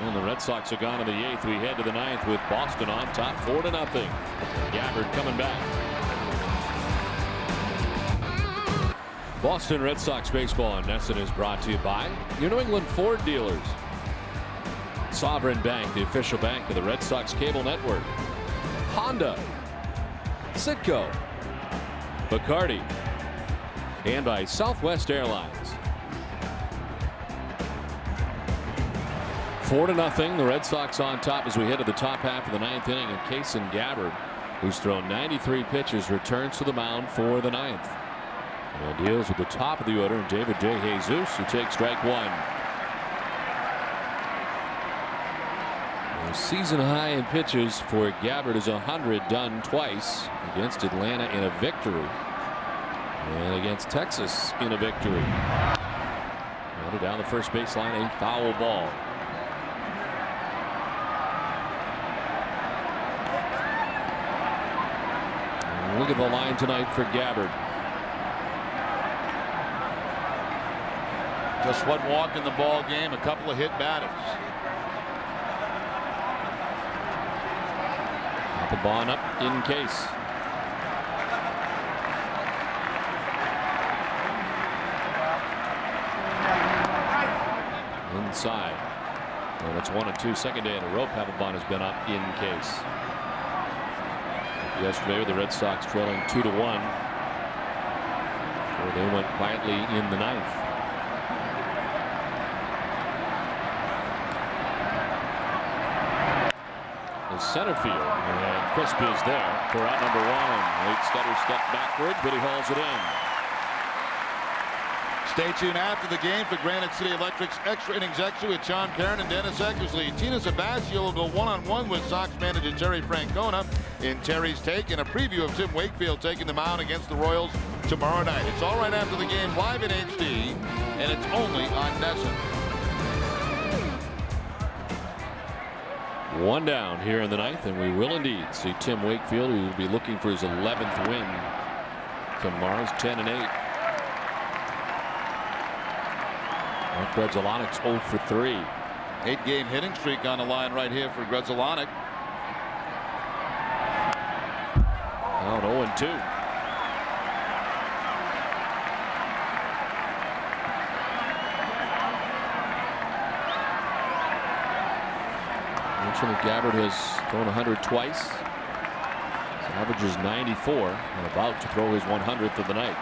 And the Red Sox are gone in the 8th. We head to the 9th with Boston on top 4-0. Gabbard coming back. Boston Red Sox baseball on NESN is brought to you by your New England Ford dealers. Sovereign Bank, the official bank of the Red Sox cable network. Honda. Citgo. Bacardi. And by Southwest Airlines. 4-0. The Red Sox on top as we head to the top half of the 9th inning. And Kason Gabbard, who's thrown 93 pitches, returns to the mound for the 9th. And deals with the top of the order, and David De Jesus, who takes strike one. The season high in pitches for Gabbard is 100, done twice against Atlanta in a victory. And against Texas in a victory. Running down the first baseline, a foul ball. And look at the line tonight for Gabbard. Just one walk in the ball game, a couple of hit batters. Papelbon up in case. Inside. And it's 1-2. Second day in a row Papelbon has been up in case. Yesterday the Red Sox trailing 2-1. Where they went quietly in the 9th. Center field, and Crisp is there for out number 1. Late stutter step backward, but he hauls it in. Stay tuned after the game for Granite City Electric's Extra Innings Extra with Sean Perrin and Dennis Eckersley. Tina Sabathia will go one-on-one with Sox manager Terry Francona in Terry's take, and a preview of Tim Wakefield taking the mound against the Royals tomorrow night. It's all right after the game, live in HD, and it's only on NESN. One down here in the 9th, and we will indeed see Tim Wakefield, who will be looking for his 11th win tomorrow's 10-8. Mark Grudzielanik's 0 for 3. 8-game hitting streak on the line right here for Grudzielanik. Out 0-2. Gabbard has thrown 100 twice. His average is 94 and about to throw his 100th of the night.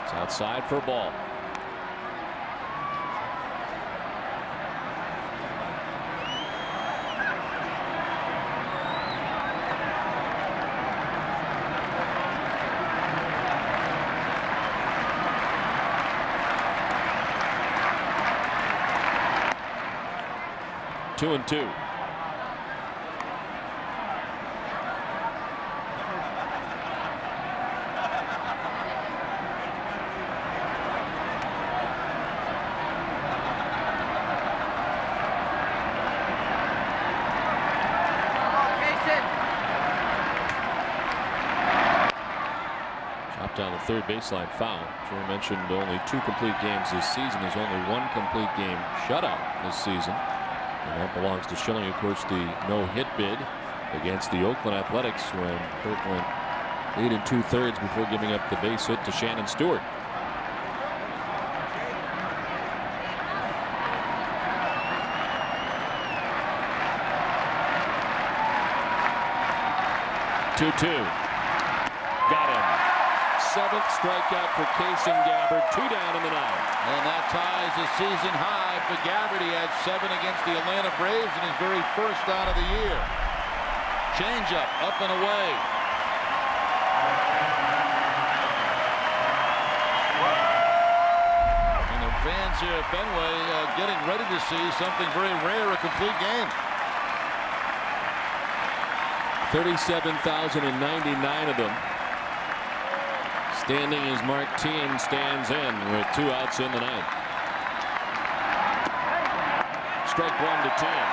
It's outside for a ball. Two and 2. Chopped down the third baseline foul. Jerry mentioned only 2 complete games this season. There's only 1 complete game shutout this season. And that belongs to Schilling, of course, the no-hit bid against the Oakland Athletics when Kirk went lead in 2/3 before giving up the base hit to Shannon Stewart. Two. Got him. 7th strikeout for Kason Gabbard. 2 down in the 9th. And that ties the season high for Gabbard. He had 7 against the Atlanta Braves in his very first out of the year. Changeup up and away. And the fans here at Fenway getting ready to see something very rare, a complete game. 37,099 of them. Standing as Mark Tien stands in with 2 outs in the 9th. Strike 1 to Tien.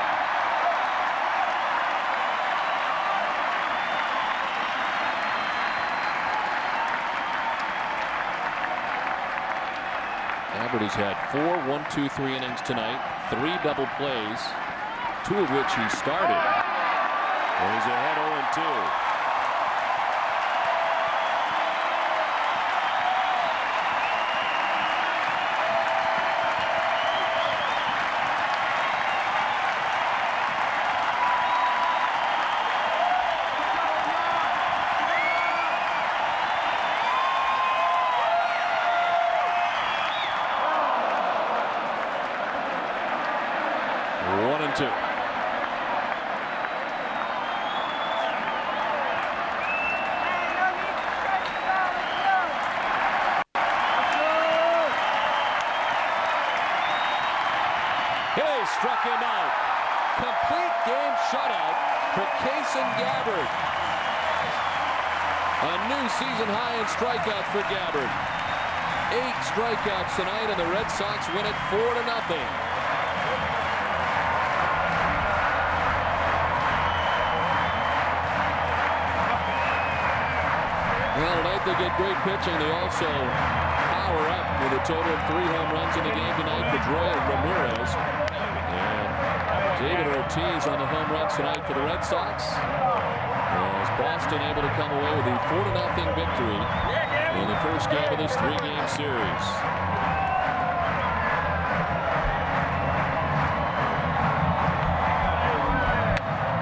Gabbard has had 4 1-2-3 innings tonight, 3 double plays, 2 of which he started. And he's ahead 0-2. Struck him out. Complete game shutout for Kason Gabbard. A new season high in strikeouts for Gabbard. 8 strikeouts tonight, and the Red Sox win it 4-0. Well, tonight they get great pitching. They also power up with a total of 3 home runs in the game tonight. Pedroia, Ramirez. David Ortiz on the home runs tonight for the Red Sox. As Boston able to come away with a 4-0 victory in the first game of this 3-game series.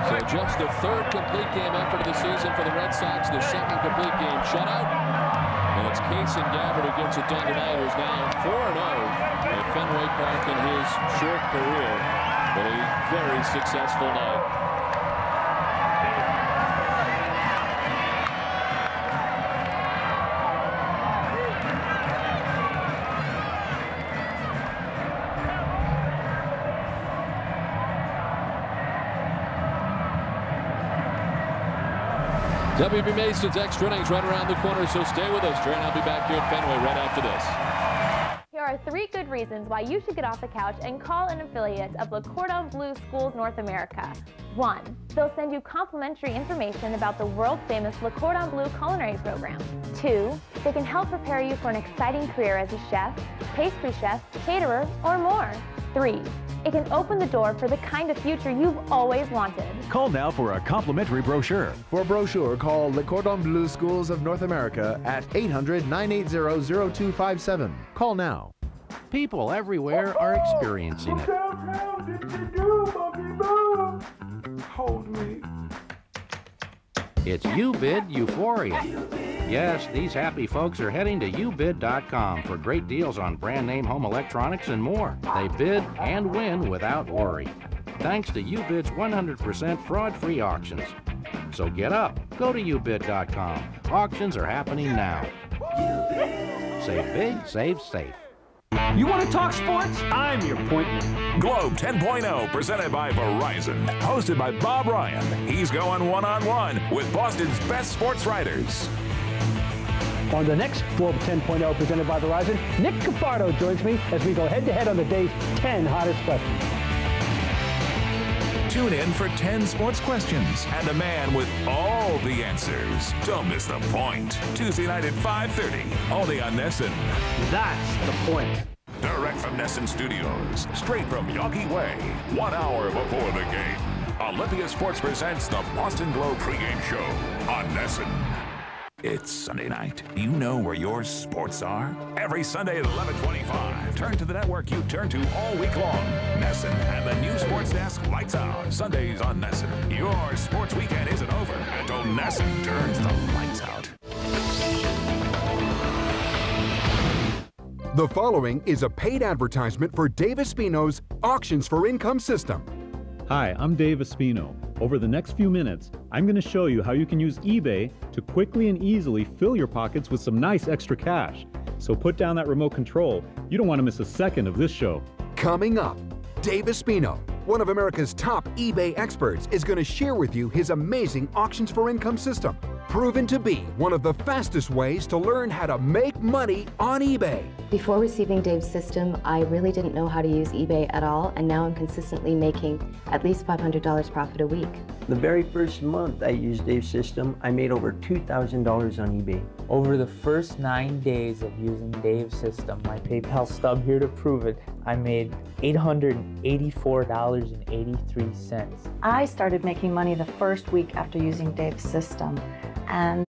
So just the 3rd complete game effort of the season for the Red Sox, the 2nd complete game shutout. And it's Kason Gabbard who gets it done tonight, who's now 4-0 at Fenway Park in his short career. But a very successful night. WB Mason's extra innings right around the corner, so stay with us. Trey and I'll be back here at Fenway right after this. Here are 3 good reasons why you should get off the couch and call an affiliate of Le Cordon Bleu Schools North America. 1. They'll send you complimentary information about the world-famous Le Cordon Bleu culinary program. 2. They can help prepare you for an exciting career as a chef, pastry chef, caterer, or more. 3. It can open the door for the kind of future you've always wanted. Call now for a complimentary brochure. For a brochure, call Le Cordon Bleu Schools of North America at 800-980-0257. Call now. People everywhere are experiencing it. Hold me. It's UBID Euphoria. Yes, these happy folks are heading to ubid.com for great deals on brand name home electronics and more. They bid and win without worry, thanks to UBID's 100% fraud-free auctions. So get up, go to ubid.com. Auctions are happening now. Save big, save safe. You want to talk sports? I'm your point man. Globe 10.0 presented by Verizon. Hosted by Bob Ryan. He's going one-on-one with Boston's best sports writers. On the next Globe 10.0 presented by Verizon, Nick Gabbard joins me as we go head-to-head on the day's 10 hottest questions. Tune in for 10 sports questions and a man with all the answers. Don't miss The Point. Tuesday night at 5:30, only on Nesson. That's the point. Direct from Nesson Studios, straight from Yankee Way, 1 hour before the game. Olympia Sports presents the Boston Globe pregame show on Nesson. It's Sunday night. Do you know where your sports are? Every Sunday at 11:25. Turn to the network you turn to all week long. Nesson and the new sports desk lights out. Sundays on Nesson. Your sports weekend isn't over until Nesson turns the lights out. The following is a paid advertisement for Dave Espino's Auctions for Income system. Hi, I'm Dave Espino. Over the next few minutes, I'm going to show you how you can use eBay to quickly and easily fill your pockets with some nice extra cash. So put down that remote control. You don't want to miss a second of this show. Coming up, Dave Espino, one of America's top eBay experts, is going to share with you his amazing Auctions for Income system. proven to be one of the fastest ways to learn how to make money on eBay. Before receiving Dave's system, I really didn't know how to use eBay at all, and now I'm consistently making at least $500 profit a week. The very first month I used Dave's system, I made over $2,000 on eBay. Over the first 9 days of using Dave's system, my PayPal stub here to prove it, I made $884.83. I started making money the first week after using Dave's system, and